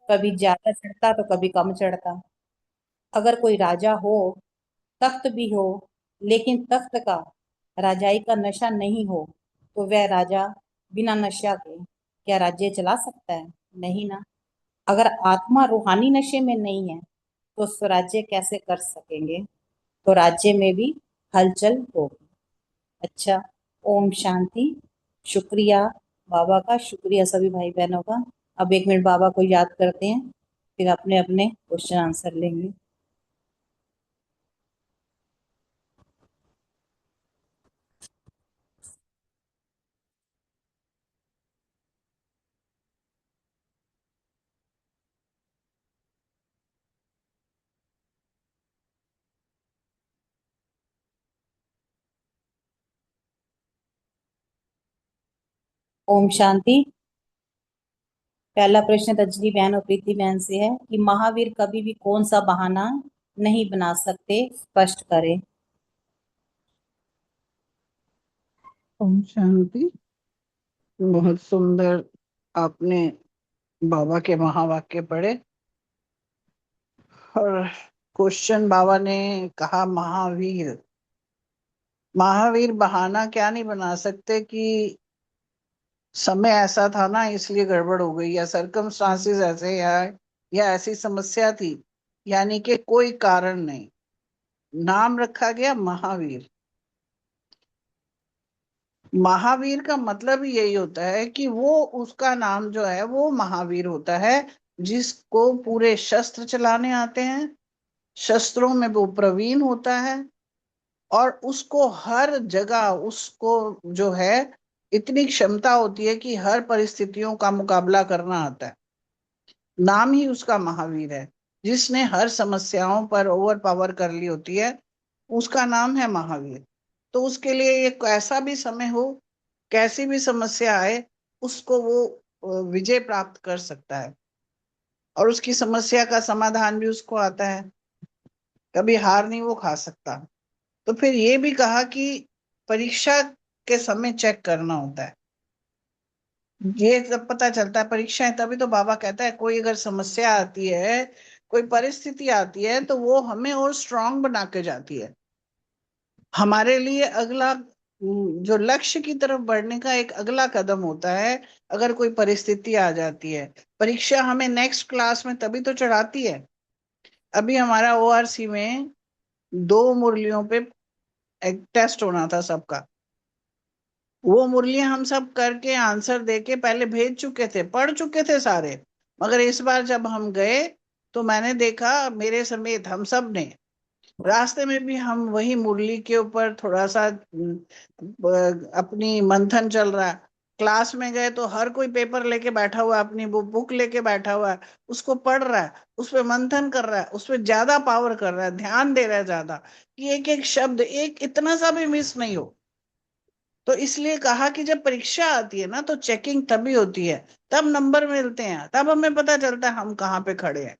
कभी ज्यादा चढ़ता तो कभी कम चढ़ता। अगर कोई राजा हो, तख्त भी हो, लेकिन तख्त का राजाई का नशा नहीं हो तो वह राजा बिना नशा के क्या राज्य चला सकता है? नहीं ना। अगर आत्मा रूहानी नशे में नहीं है तो स्वराज्य कैसे कर सकेंगे? तो राज्य में भी हलचल होगी। अच्छा, ओम शांति। शुक्रिया बाबा का, शुक्रिया सभी भाई बहनों का। अब 1 मिनट बाबा को याद करते हैं, फिर अपने अपने क्वेश्चन आंसर लेंगे। ओम शांति। पहला प्रश्न तजली बहन और प्रीति बहन से है कि महावीर कभी भी कौन सा बहाना नहीं बना सकते, स्पष्ट करें। ओम शांति। बहुत सुंदर आपने बाबा के महावाक्य पढ़े। और क्वेश्चन बाबा ने कहा महावीर, महावीर बहाना क्या नहीं बना सकते कि समय ऐसा था ना इसलिए गड़बड़ हो गई, या सरकमस्टांसेस ऐसे, या ऐसी समस्या थी, यानी कि कोई कारण नहीं, नाम रखा गया महावीर। महावीर का मतलब ही यही होता है कि वो, उसका नाम जो है वो महावीर होता है, जिसको पूरे शस्त्र चलाने आते हैं, शस्त्रों में वो प्रवीण होता है, और उसको हर जगह, उसको जो है इतनी क्षमता होती है कि हर परिस्थितियों का मुकाबला करना आता है। नाम ही उसका महावीर है। जिसने हर समस्याओं पर ओवर पावर कर ली होती है, उसका नाम है महावीर। तो उसके लिए एक ऐसा भी समय हो, कैसी भी समस्या आए, उसको वो विजय प्राप्त कर सकता है, और उसकी समस्या का समाधान भी उसको आता है, कभी हार नहीं वो खा सकता। तो फिर ये भी कहा कि परीक्षा के समय चेक करना होता है, ये सब पता चलता है परीक्षाएं। तभी तो बाबा कहता है कोई अगर समस्या आती है, कोई परिस्थिति आती है, तो वो हमें और स्ट्रांग बना के जाती है। हमारे लिए अगला जो लक्ष्य की तरफ बढ़ने का एक अगला कदम होता है। अगर कोई परिस्थिति आ जाती है, परीक्षा हमें नेक्स्ट क्लास में तभी तो चढ़ाती है। अभी हमारा ओआरसी में 2 मुरलियों पे एक टेस्ट होना था सबका। वो मुरलियां हम सब करके आंसर देके पहले भेज चुके थे, पढ़ चुके थे सारे। मगर इस बार जब हम गए तो मैंने देखा, मेरे समेत हम सब ने, रास्ते में भी हम वही मुरली के ऊपर थोड़ा सा अपनी मंथन चल रहा है। क्लास में गए तो हर कोई पेपर लेके बैठा हुआ है, अपनी बुक लेके बैठा हुआ है, उसको पढ़ रहा है, उस पर मंथन कर रहा है, उस पर ज्यादा पावर कर रहा है, ध्यान दे रहा है ज्यादा, कि एक एक शब्द एक इतना सा भी मिस नहीं हो। तो इसलिए कहा कि जब परीक्षा आती है ना, तो चेकिंग तभी होती है, तब नंबर मिलते हैं, तब हमें पता चलता है हम कहाँ पे खड़े हैं,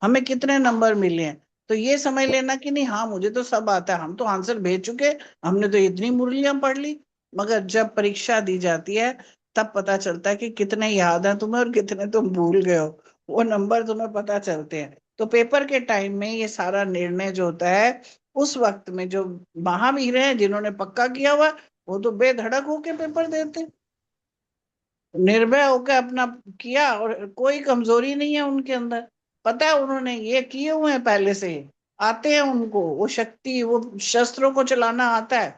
हमें कितने नंबर मिले हैं। तो ये समझ लेना कि नहीं, हाँ मुझे तो सब आता है, हम तो आंसर भेज चुके, हमने तो इतनी मुरलियां पढ़ ली। मगर जब परीक्षा दी जाती है, तब पता चलता है कि कितने याद है तुम्हें और कितने तुम भूल गए हो। वो नंबर तुम्हें पता चलते हैं। तो पेपर के टाइम में ये सारा निर्णय जो होता है, उस वक्त में जो महावीर हैं जिन्होंने पक्का किया हुआ, वो तो बेधड़क होके पेपर देते हैं, निर्भय होकर अपना किया, और कोई कमजोरी नहीं है उनके अंदर। पता है उन्होंने ये किए हुए हैं पहले से, आते हैं उनको वो शक्ति, वो शस्त्रों को चलाना आता है,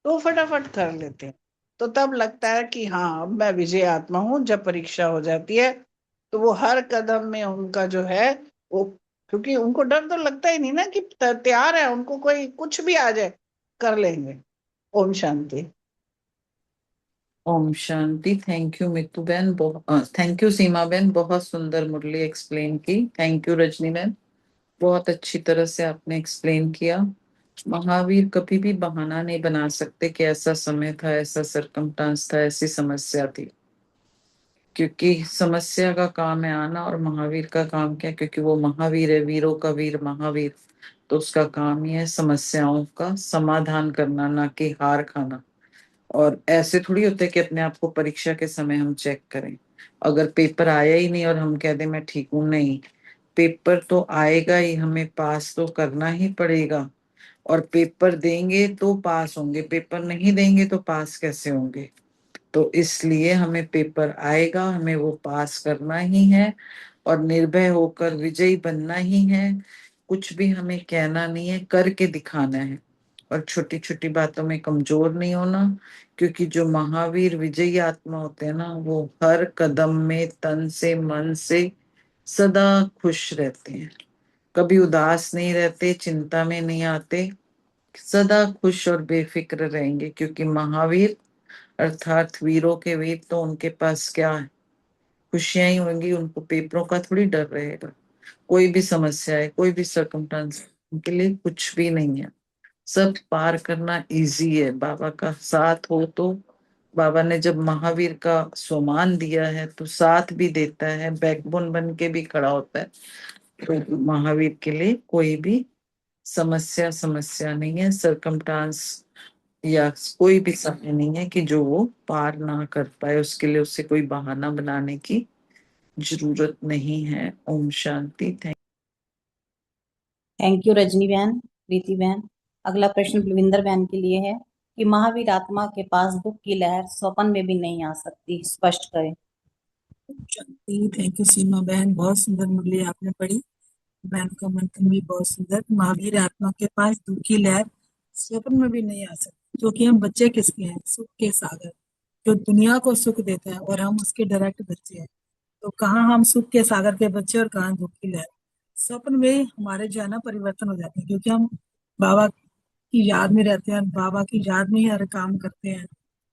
तो वो फटाफट कर लेते हैं। तो तब लगता है कि हाँ अब मैं विजय आत्मा हूँ। जब परीक्षा हो जाती है तो वो हर कदम में उनका जो है वो, क्योंकि उनको डर तो लगता ही नहीं ना, कि तैयार है, उनको कोई कुछ भी आ जाए कर लेंगे। ओम शांति। ओम शांति। थैंक यू मितू बहन, थैंक यू सीमा बहन, बहुत सुंदर मुरली एक्सप्लेन की। थैंक यू रजनी बहन, बहुत अच्छी तरह से आपने एक्सप्लेन किया। महावीर कभी भी बहाना नहीं बना सकते कि ऐसा समय था, ऐसा सरकमस्टांस था, ऐसी समस्या थी, क्योंकि समस्या का काम है आना, और महावीर का काम क्या है, क्योंकि वो महावीर है, वीरों का वीर महावीर, तो उसका काम ही है समस्याओं का समाधान करना, ना कि हार खाना। और ऐसे थोड़ी होते कि अपने आप को परीक्षा के समय हम चेक करें। अगर पेपर आया ही नहीं और हम कह दें मैं ठीक हूं, नहीं, पेपर तो आएगा ही, हमें पास तो करना ही पड़ेगा। और पेपर देंगे तो पास होंगे, पेपर नहीं देंगे तो पास कैसे होंगे। तो इसलिए हमें पेपर आएगा, हमें वो पास करना ही है और निर्भय होकर विजयी बनना ही है। कुछ भी हमें कहना नहीं है, करके दिखाना है। और छोटी छोटी बातों में कमजोर नहीं होना, क्योंकि जो महावीर विजयी आत्मा होते हैं ना, वो हर कदम में तन से मन से सदा खुश रहते हैं, कभी उदास नहीं रहते, चिंता में नहीं आते, सदा खुश और बेफिक्र रहेंगे। क्योंकि महावीर अर्थात वीरों के वीर, तो उनके पास क्या है, खुशियां ही होंगी, उनको पेपरों का थोड़ी डर रहेगा। कोई भी समस्या है, कोई भी सर्कमस्टांस उनके लिए कुछ भी नहीं है, सब पार करना इजी है। बाबा का साथ हो तो, बाबा ने जब महावीर का सम्मान दिया है तो साथ भी देता है, बैकबोन बन के भी खड़ा होता है। तो महावीर के लिए कोई भी समस्या समस्या नहीं है, सरकमस्टांस या कोई भी समय नहीं है कि जो वो पार ना कर पाए, उसके लिए उसे कोई बहाना बनाने की जरूरत नहीं है। ओम शांति। थैंक यू रजनी बहन, प्रीति बहन। अगला प्रश्न बलविंदर बहन के लिए है कि महावीर आत्मा के पास दुख की लहर स्वप्न में भी नहीं आ सकती, स्पष्ट करें। थैंक यू सीमा बहन, बहुत सुंदर मुरली आपने पढ़ी। बहन का मंथन भी बहुत सुंदर। महावीर आत्मा के पास दुख की लहर स्वप्न में भी नहीं आ सकती, क्योंकि हम बच्चे किसके हैं, सुख के सागर, जो दुनिया को सुख देता है, और हम उसके डायरेक्ट बच्चे हैं। तो कहाँ हम सुख के सागर के बच्चे और कहाँ दुख की लहर। स्वप्न में हमारे जो है ना परिवर्तन हो जाते हैं, क्योंकि हम बाबा की याद में रहते हैं, बाबा की याद में ही हर काम करते हैं,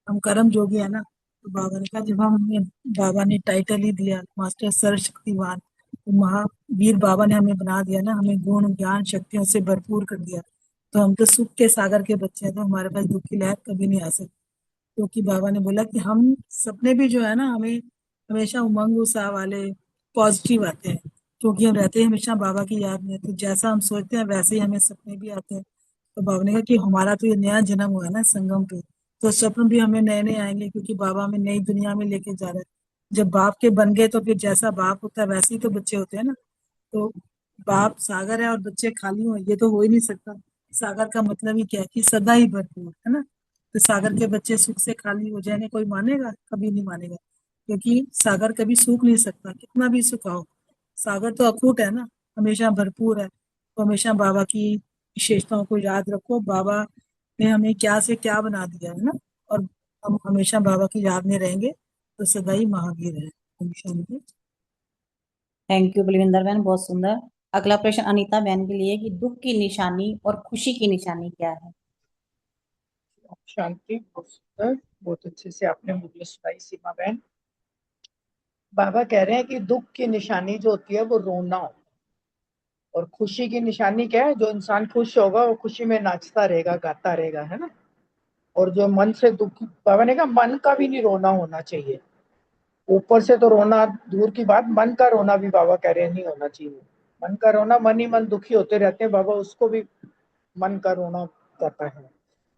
हम कर्म जोगी है ना। तो बाबा ने कहा, जब हमें बाबा ने टाइटल ही दिया मास्टर सर्वशक्तिवान, तो महावीर बाबा ने हमें बना दिया ना, हमें गुण ज्ञान शक्तियों से भरपूर कर दिया। तो हम तो सुख के सागर के बच्चे हैं, तो हमारे पास दुख की लहर कभी नहीं आ सकती। क्योंकि बाबा ने बोला कि हम सपने भी जो है ना, हमें हमेशा उमंग उत्साह वाले पॉजिटिव आते हैं, क्योंकि हम रहते हैं हमेशा बाबा की याद में। तो जैसा हम सोचते हैं वैसे ही हमें सपने भी आते हैं। तो बाबा ने कहा कि हमारा तो ये नया जन्म हुआ है ना संगम पे, तो स्वप्न भी हमें नए नए आएंगे, क्योंकि बाबा हमें नई दुनिया में लेके जा रहे हैं। जब बाप के बन गए तो फिर जैसा बाप होता है वैसे ही तो बच्चे होते हैं ना। तो बाप सागर है और बच्चे खाली हो, ये तो हो ही नहीं सकता। सागर का मतलब ही क्या है कि सदा ही भरपूर है ना। तो सागर के बच्चे सुख से खाली हो जाएंगे, कोई मानेगा? कभी नहीं मानेगा, क्योंकि सागर कभी सूख नहीं सकता, कितना भी सुखाओ। सागर तो अखूट है ना, हमेशा भरपूर है। तो हमेशा बाबा की विशेषताओं को याद रखो। बाबा ने हमें क्या से क्या बना दिया है ना। और हम हमेशा बाबा की याद में रहेंगे तो सदा ही महावीर है। ओम शांति। थैंक यू बलविंदर बहन, बहुत सुंदर। अगला प्रश्न अनीता बहन के लिए कि दुख की निशानी और खुशी की निशानी क्या है। शांति, बहुत सुंदर, बहुत अच्छे से आपने मुझे सुनाई सीमा बहन। बाबा कह रहे हैं कि दुख की निशानी जो होती है वो रोना हो, और खुशी की निशानी क्या है? जो इंसान खुश होगा वो खुशी में नाचता रहेगा, गाता रहेगा, है ना। और जो मन से दुखी, बाबा ने कहा मन का भी नहीं रोना होना चाहिए। ऊपर से तो रोना दूर की बात, मन का रोना भी बाबा कह रहे हैं नहीं होना चाहिए। मन का रोना, मन ही मन दुखी होते रहते हैं बाबा, उसको भी मन का रोना कहता है।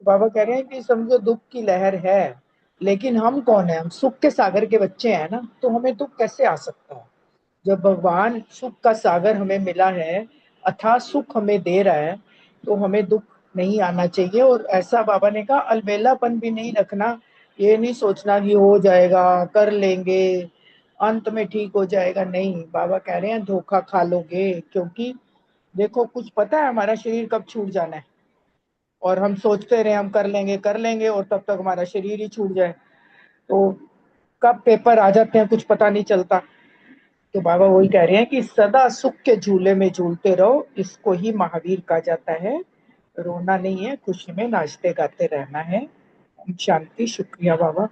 बाबा कह रहे हैं कि समझो दुख की लहर है, लेकिन हम कौन है? हम सुख के सागर के बच्चे हैं ना, तो हमें दुख कैसे आ सकता है? जब भगवान सुख का सागर हमें मिला है, अथाह सुख हमें दे रहा है, तो हमें दुख नहीं आना चाहिए। और ऐसा बाबा ने कहा अलबेलापन भी नहीं रखना। ये नहीं सोचना कि हो जाएगा, कर लेंगे, अंत में ठीक हो जाएगा। नहीं, बाबा कह रहे हैं धोखा खा लोगे। क्योंकि देखो, कुछ पता है हमारा शरीर कब छूट जाना है, और हम सोचते रहे हम कर लेंगे और तब तक हमारा शरीर ही छूट जाए। तो कब पेपर आ जाते हैं कुछ पता नहीं चलता। तो बाबा वही कह रहे हैं कि सदा सुख के झूले में झूलते रहो, इसको ही महावीर कहा जाता है। रोना नहीं है, खुशी में नाचते गाते रहना है। ओम शांति। शुक्रिया बाबा।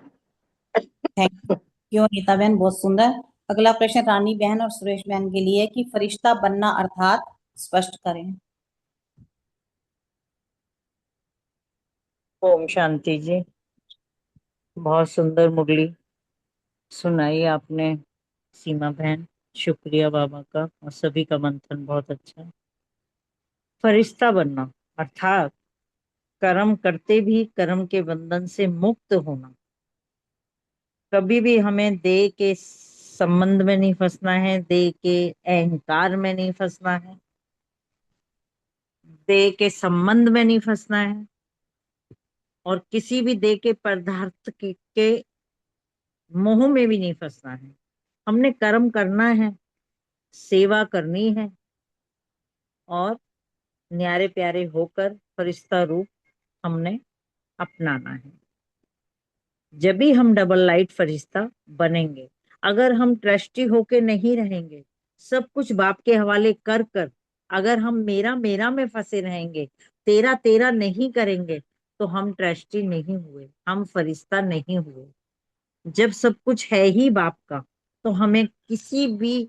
थैंक यू अनीता बहन, बहुत सुंदर। अगला प्रश्न रानी बहन और सुरेश बहन के लिए कि फरिश्ता बनना अर्थात स्पष्ट करें। ओम शांति जी। बहुत सुंदर मुरली सुनाई आपने सीमा बहन, शुक्रिया बाबा का, और सभी का मंथन बहुत अच्छा है। फरिश्ता बनना अर्थात कर्म करते भी कर्म के बंधन से मुक्त होना। कभी भी हमें देह के संबंध में नहीं फंसना है, देह के अहंकार में नहीं फंसना है, देह के संबंध में नहीं फंसना है, और किसी भी देह के पदार्थ के मोह में भी नहीं फंसना है। हमने कर्म करना है, सेवा करनी है, और न्यारे प्यारे होकर फरिश्ता रूप हमने अपनाना है। जब भी हम डबल लाइट फरिश्ता बनेंगे। अगर हम ट्रस्टी होके नहीं रहेंगे, सब कुछ बाप के हवाले कर कर अगर हम मेरा मेरा में फंसे रहेंगे, तेरा तेरा नहीं करेंगे, तो हम ट्रस्टी नहीं हुए, हम फरिश्ता नहीं हुए। जब सब कुछ है ही बाप का, तो हमें किसी भी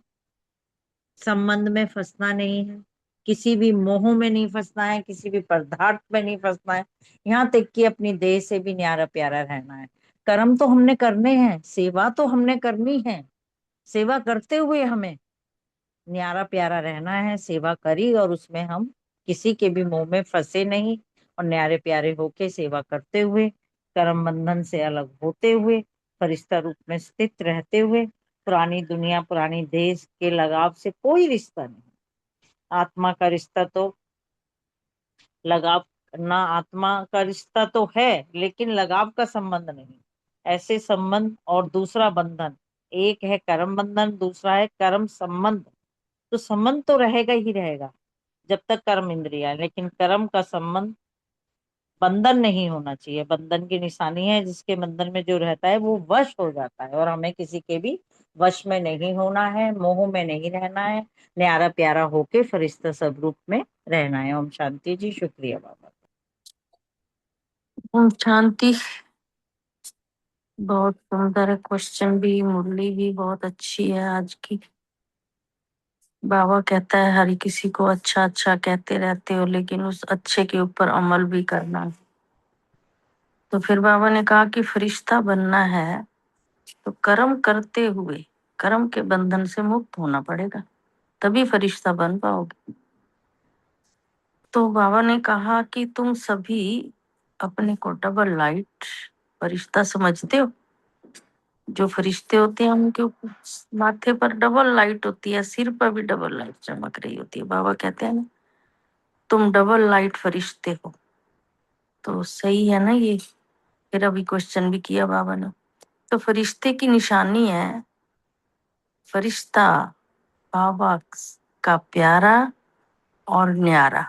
संबंध में फंसना नहीं है, किसी भी मोह में नहीं फंसना है, किसी भी पदार्थ में नहीं फंसना है, यहाँ तक कि अपनी देह से भी न्यारा प्यारा रहना है। कर्म तो हमने करने हैं, सेवा तो हमने करनी है, सेवा करते हुए हमें न्यारा प्यारा रहना है। सेवा करी और उसमें हम किसी के भी मोह में फंसे नहीं, और न्यारे प्यारे होके सेवा करते हुए, कर्म बंधन से अलग होते हुए, फरिश्ता रूप में स्थित रहते हुए, पुरानी दुनिया पुरानी देश के लगाव से कोई रिश्ता नहीं। आत्मा का रिश्ता तो लगाव ना, आत्मा का रिश्ता तो है लेकिन लगाव का संबंध नहीं। ऐसे संबंध और दूसरा बंधन, एक है कर्म बंधन, दूसरा है कर्म संबंध। तो संबंध तो रहेगा ही रहेगा जब तक कर्म इंद्रिया है, लेकिन कर्म का संबंध बंधन नहीं होना चाहिए। बंधन की निशानी है, जिसके बंधन में जो रहता है वो वश हो जाता है, और हमें किसी के भी वश में नहीं होना है, मोह में नहीं रहना है, न्यारा प्यारा होके फरिश्ता सब रूप में रहना है। ओम शांति जी। शुक्रिया बाबा। ओम शांति। बहुत सुंदर है क्वेश्चन भी, मुरली भी बहुत अच्छी है आज की। बाबा कहता है हर किसी को अच्छा अच्छा कहते रहते हो, लेकिन उस अच्छे के ऊपर अमल भी करना। तो फिर बाबा ने कहा कि फरिश्ता बनना है तो कर्म करते हुए कर्म के बंधन से मुक्त होना पड़ेगा, तभी फरिश्ता बन पाओगे। तो बाबा ने कहा कि तुम सभी अपने को डबल लाइट फरिश्ता समझते हो? जो फरिश्ते होते हैं उनके ऊपर माथे पर डबल लाइट होती है, सिर पर भी डबल लाइट चमक रही होती है। बाबा कहते हैं ना, तुम डबल लाइट फरिश्ते हो। तो सही है ना ये? फिर अभी क्वेश्चन भी किया बाबा ने। तो फरिश्ते की निशानी है फरिश्ता, बाबा का प्यारा और न्यारा।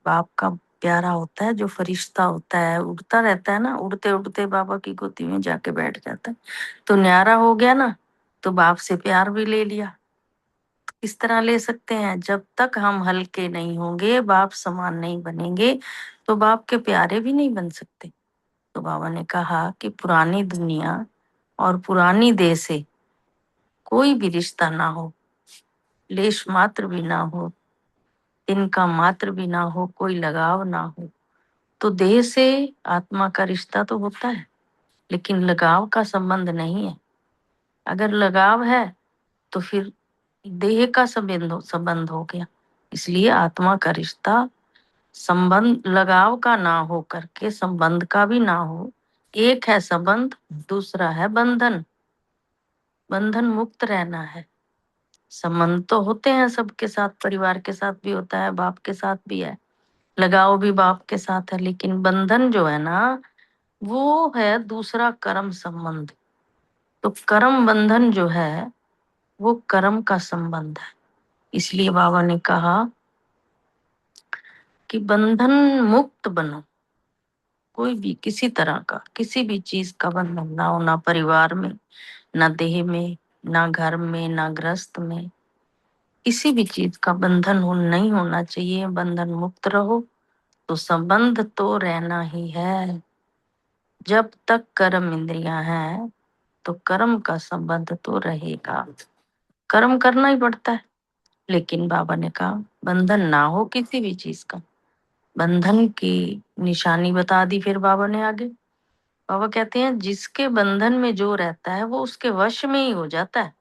बाप का प्यारा होता है जो फरिश्ता होता है, उड़ता रहता है ना, उड़ते उड़ते बाबा की गोदी में जाके बैठ जाता है। तो न्यारा हो गया ना, तो बाप से प्यार भी ले लिया। किस तरह ले सकते हैं? जब तक हम हल्के नहीं होंगे, बाप समान नहीं बनेंगे, तो बाप के प्यारे भी नहीं बन सकते। तो बाबा ने कहा कि पुरानी दुनिया और पुरानी देह से कोई भी रिश्ता ना हो, लेश मात्र भी ना हो, इनका मात्र भी ना हो, कोई लगाव ना हो। तो देह से आत्मा का रिश्ता तो होता है, लेकिन लगाव का संबंध नहीं है। अगर लगाव है तो फिर देह का संबंध हो गया। इसलिए आत्मा का रिश्ता संबंध लगाव का ना हो करके संबंध का भी ना हो। एक है संबंध, दूसरा है बंधन। बंधन मुक्त रहना है। संबंध तो होते हैं सबके साथ, परिवार के साथ भी होता है, बाप के साथ भी है, लगाव भी बाप के साथ है, लेकिन बंधन जो है ना, वो है दूसरा कर्म संबंध। तो कर्म बंधन जो है वो कर्म का संबंध है। इसलिए बाबा ने कहा कि बंधन मुक्त बनो। कोई भी किसी तरह का, किसी भी चीज का बंधन ना हो, ना परिवार में, ना देह में, ना घर में, ना गृहस्थ में। किसी भी चीज का बंधन नहीं होना चाहिए। बंधन मुक्त रहो तो संबंध तो रहना ही है। जब तक कर्म इंद्रियां हैं तो कर्म का संबंध तो रहेगा। कर्म करना ही पड़ता है। लेकिन बाबा ने कहा बंधन ना हो किसी भी चीज का। बंधन की निशानी बता दी फिर बाबा ने आगे। बाबा कहते हैं जिसके बंधन में जो रहता है वो उसके वश में ही हो जाता है।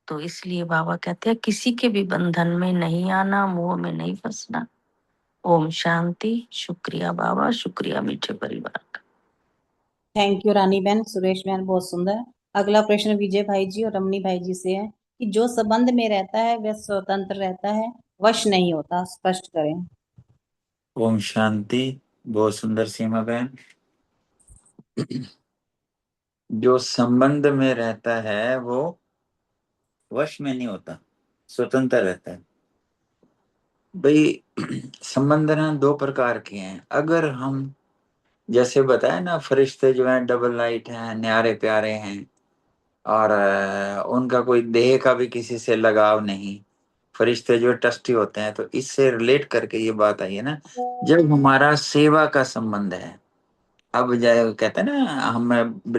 तो इसलिए बाबा कहते हैं किसी के भी बंधन में नहीं आना, मोह में नहीं फंसना। ओम शांति। शुक्रिया बाबा, शुक्रिया मीठे परिवार का। थैंक यू रानी बहन, सुरेश बहन, बहुत सुंदर। अगला प्रश्न विजय भाई जी और रमनी भाई जी से है कि जो संबंध में रहता है वह स्वतंत्र रहता है, वश नहीं होता। स्पष्ट करें। ओम शांति। बहुत सुंदर सीमा बहन। जो संबंध में रहता है वो वश में नहीं होता, स्वतंत्र रहता है। भाई संबंध ना दो प्रकार के हैं। अगर हम जैसे बताए ना, फरिश्ते जो हैं डबल लाइट हैं, न्यारे प्यारे हैं, और उनका कोई देह का भी किसी से लगाव नहीं। फरिश्ते जो ट्रस्टी होते हैं, तो इससे रिलेट करके ये बात आई है ना, जब हमारा सेवा का संबंध है। अब कहते हैं ना, हम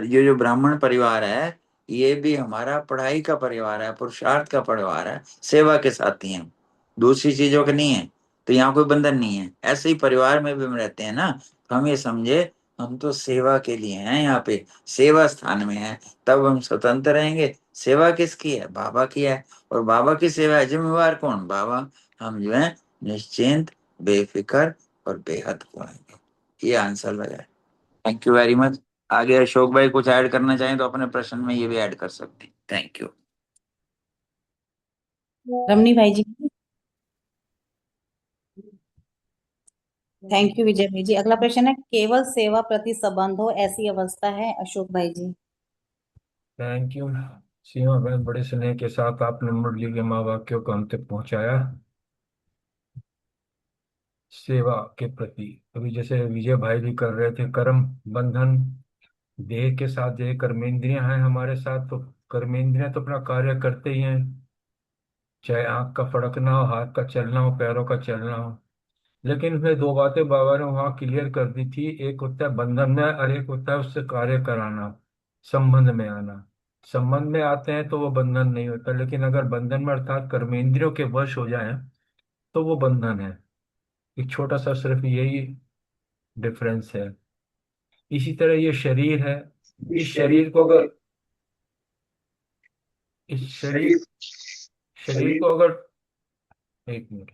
ये जो ब्राह्मण परिवार है, ये भी हमारा पढ़ाई का परिवार है, पुरुषार्थ का परिवार है, सेवा के साथी हैं, दूसरी चीजों के नहीं है। तो यहाँ कोई बंधन नहीं है। ऐसे ही परिवार में भी हम रहते हैं ना, तो हम ये समझे हम तो सेवा के लिए हैं, यहाँ पे सेवा स्थान में है, तब हम स्वतंत्र रहेंगे। सेवा किसकी है? बाबा की है। और बाबा की सेवा है, जिम्मेवार कौन? बाबा। हम जो है निश्चिंत, बेफिक्र और बेहद को रहेंगे। ये आंसर लगा। Thank you very much. आगे अशोक भाई कुछ ऐड करना चाहें तो अपने प्रश्न में ये भी ऐड कर सकते हैं। Thank you. रमनी भाई जी। थैंक यू विजय भाई जी। अगला प्रश्न है केवल सेवा प्रति संबंध हो ऐसी अवस्था है? अशोक भाई जी। थैंक यू सीमा बहन, बड़े स्नेह के साथ आपने मुरली के माँ वाक्यों को हम तक पहुंचाया। सेवा के प्रति अभी जैसे विजय भाई भी कर रहे थे, कर्म बंधन देह के साथ, जो कर्मेंद्रियां हैं हमारे साथ, तो कर्मेंद्रियां तो अपना कार्य करते ही हैं, चाहे आंख का फड़कना हो, हाथ का चलना हो, पैरों का चलना हो। लेकिन उसमें दो बातें बाबा ने वहां क्लियर कर दी थी, एक होता है बंधन में और एक होता है उससे कार्य कराना, संबंध में आना। संबंध में आते हैं तो वो बंधन नहीं होता, लेकिन अगर बंधन में अर्थात कर्मेंद्रियों के वश हो जाए तो वो बंधन है। एक छोटा सा सिर्फ यही डिफरेंस है। इसी तरह ये शरीर है, इस शरीर को अगर इस शरीर शरीर को अगर एक मिनट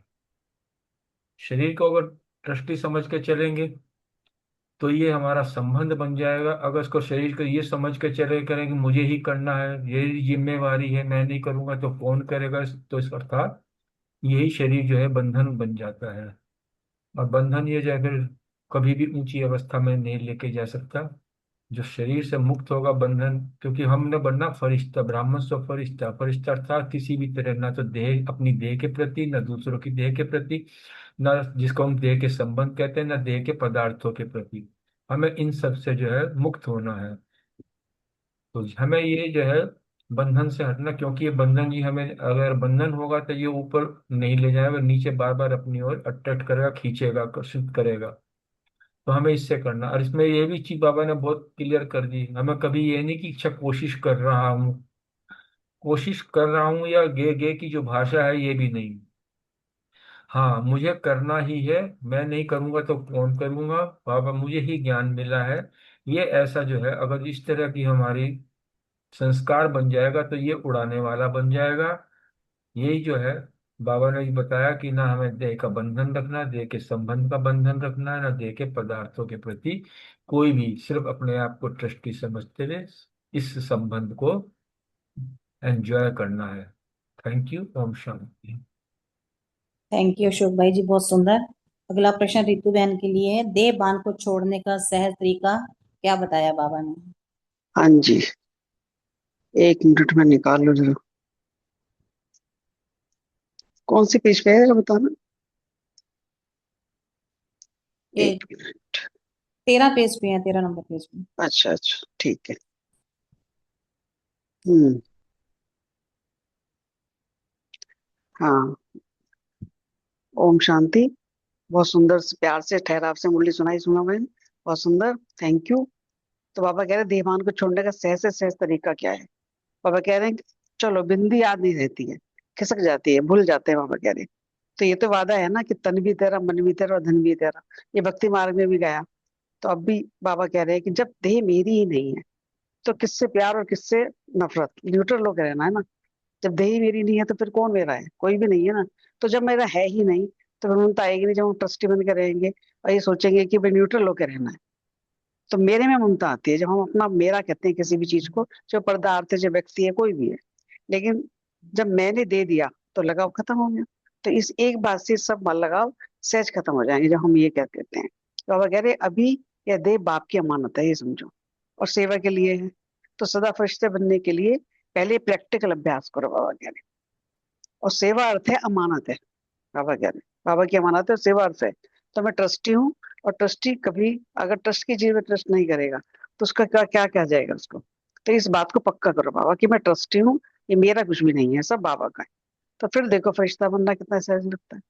शरीर को अगर दृष्टि समझ के चलेंगे तो ये हमारा संबंध बन जाएगा। अगर इसको शरीर को ये समझ के चले करें कि मुझे ही करना है, यही जिम्मेवारी है, मैं नहीं करूंगा तो कौन करेगा, तो इस अर्थात यही शरीर जो है बंधन बन जाता है। और बंधन ये जो है फिर कभी भी ऊंची अवस्था में नहीं लेके जा सकता। जो शरीर से मुक्त होगा बंधन, क्योंकि हमने बनना फरिश्ता, ब्राह्मण सो फरिश्ता। फरिश्ता अर्थात किसी भी तरह, ना तो देह, अपनी देह के प्रति, ना दूसरों की देह के प्रति, ना जिसको हम देह के संबंध कहते हैं, ना देह के पदार्थों के प्रति। हमें इन सब से जो है मुक्त होना है। तो हमें ये जो है बंधन से हटना, क्योंकि ये बंधन ही हमें, अगर बंधन होगा तो ये ऊपर नहीं ले जाएगा, नीचे बार बार अपनी ओर अट्रैक्ट करेगा, खींचेगा, आकर्षित करेगा। तो हमें इससे करना। और इसमें ये भी चीज बाबा ने बहुत क्लियर कर दी, हमें कभी ये नहीं कि इच्छा कोशिश कर रहा हूँ, कोशिश कर रहा हूँ या गे गे की जो भाषा है ये भी नहीं। हाँ, मुझे करना ही है, मैं नहीं करूंगा तो कौन करूंगा, बाबा मुझे ही ज्ञान मिला है। ये ऐसा जो है, अगर इस तरह की हमारी संस्कार बन जाएगा तो ये उड़ाने वाला बन जाएगा। यही जो है बाबा ने भी बताया कि ना हमें देह का बंधन रखना, देह के संबंध का बंधन रखना है, ना देह के पदार्थों के प्रति कोई भी, सिर्फ अपने आप को ट्रस्टी समझते हुए इस संबंध को एंजॉय करना है। Thank you. ओम शांति। थैंक यू अशोक भाई जी, बहुत सुंदर। अगला प्रश्न रितु बहन के लिए है, देह बान को छोड़ने का सहज तरीका क्या बताया बाबा ने? हाँ जी, 1 मिनट में निकाल लो जरा। कौन सी पेज पे है जरा बताना। ये 1 मिनट। 13 पेज पे है, 13 नंबर पेज पे। अच्छा अच्छा, ठीक है। हम्म। हाँ, ओम शांति। बहुत सुंदर से, प्यार से, ठहराव से मुरली सुनाई सुना मैंने, बहुत सुंदर, थैंक यू। तो बाबा कह रहे देहभान को छोड़ने का सहज से सहज तरीका क्या है। बाबा कह रहे हैं कि चलो, बिंदी याद नहीं रहती है, खिसक जाती है, भूल जाते हैं। बाबा कह रहे हैं तो ये तो वादा है ना कि तन भी तेरा, मन भी तेरा और धन भी तेरा। ये भक्ति मार्ग में भी गया। तो अब भी बाबा कह रहे हैं कि जब देह मेरी ही नहीं है तो किससे प्यार और किससे नफरत, न्यूट्रल होकर रहना है ना। जब देह ही मेरी नहीं है तो फिर कौन मेरा है, कोई भी नहीं है ना। तो जब मेरा है ही नहीं तो फिर ममता आएगी नहीं। जब हम ट्रस्टी बन के रहेंगे और ये सोचेंगे कि भाई न्यूट्रल होकर रहना है, तो मेरे में ममता आती है। जब हम अपना मेरा कहते हैं किसी भी चीज को, जो पदार्थ है, जो व्यक्ति है, कोई भी है, लेकिन जब मैंने दे दिया तो लगाव खत्म हो गया। तो इस एक बात से सब लगाव सहज खत्म हो जाएंगे जब हम ये कह देते हैं। तो बाबा कह रहे अभी यह देह बाप की अमानत है, ये समझो, और सेवा के लिए है। तो सदा फरिश्ते बनने के लिए पहले प्रैक्टिकल अभ्यास करो, बाबा कह रहे। और सेवा अर्थ है अमानत है, बाबा कह रहे बाबा की अमानत है, सेवा अर्थ है। तो मैं ट्रस्टी हूँ, और ट्रस्टी कभी अगर ट्रस्ट की चीज में ट्रस्ट नहीं करेगा तो उसका क्या क्या कहा जाएगा उसको। तो इस बात को पक्का करो बाबा कि मैं ट्रस्टी हूँ, ये मेरा कुछ भी नहीं है, सब बाबा का है। तो फिर देखो फरिश्ता बनना कितना सहज लगता है।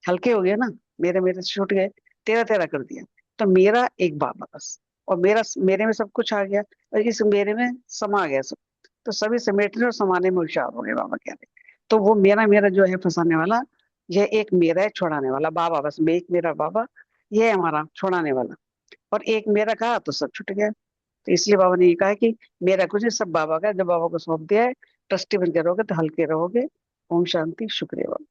हल्के हो गए ना, मेरे मेरे से छूट गए, तेरा तेरा कर दिया। तो मेरा एक बाबा बस, और मेरा, मेरे में सब कुछ आ गया, और इस मेरे में समा गया सब। तो सभी समेटने और समाने में होशियार हो गए, बाबा कह रहे। तो वो मेरा मेरा जो है फंसाने वाला, यह एक मेरा है छुड़ाने वाला बाबा। बस मैं, एक मेरा बाबा, ये है हमारा छुड़ाने वाला। और एक मेरा कहा तो सब छूट गया। तो इसलिए बाबा ने ये कहा कि मेरा कुछ नहीं, सब बाबा का है। जब बाबा को सौंप दिया है, ट्रस्टी बन के रहोगे तो हल्के रहोगे। ओम शांति, शुक्रिया बाबा।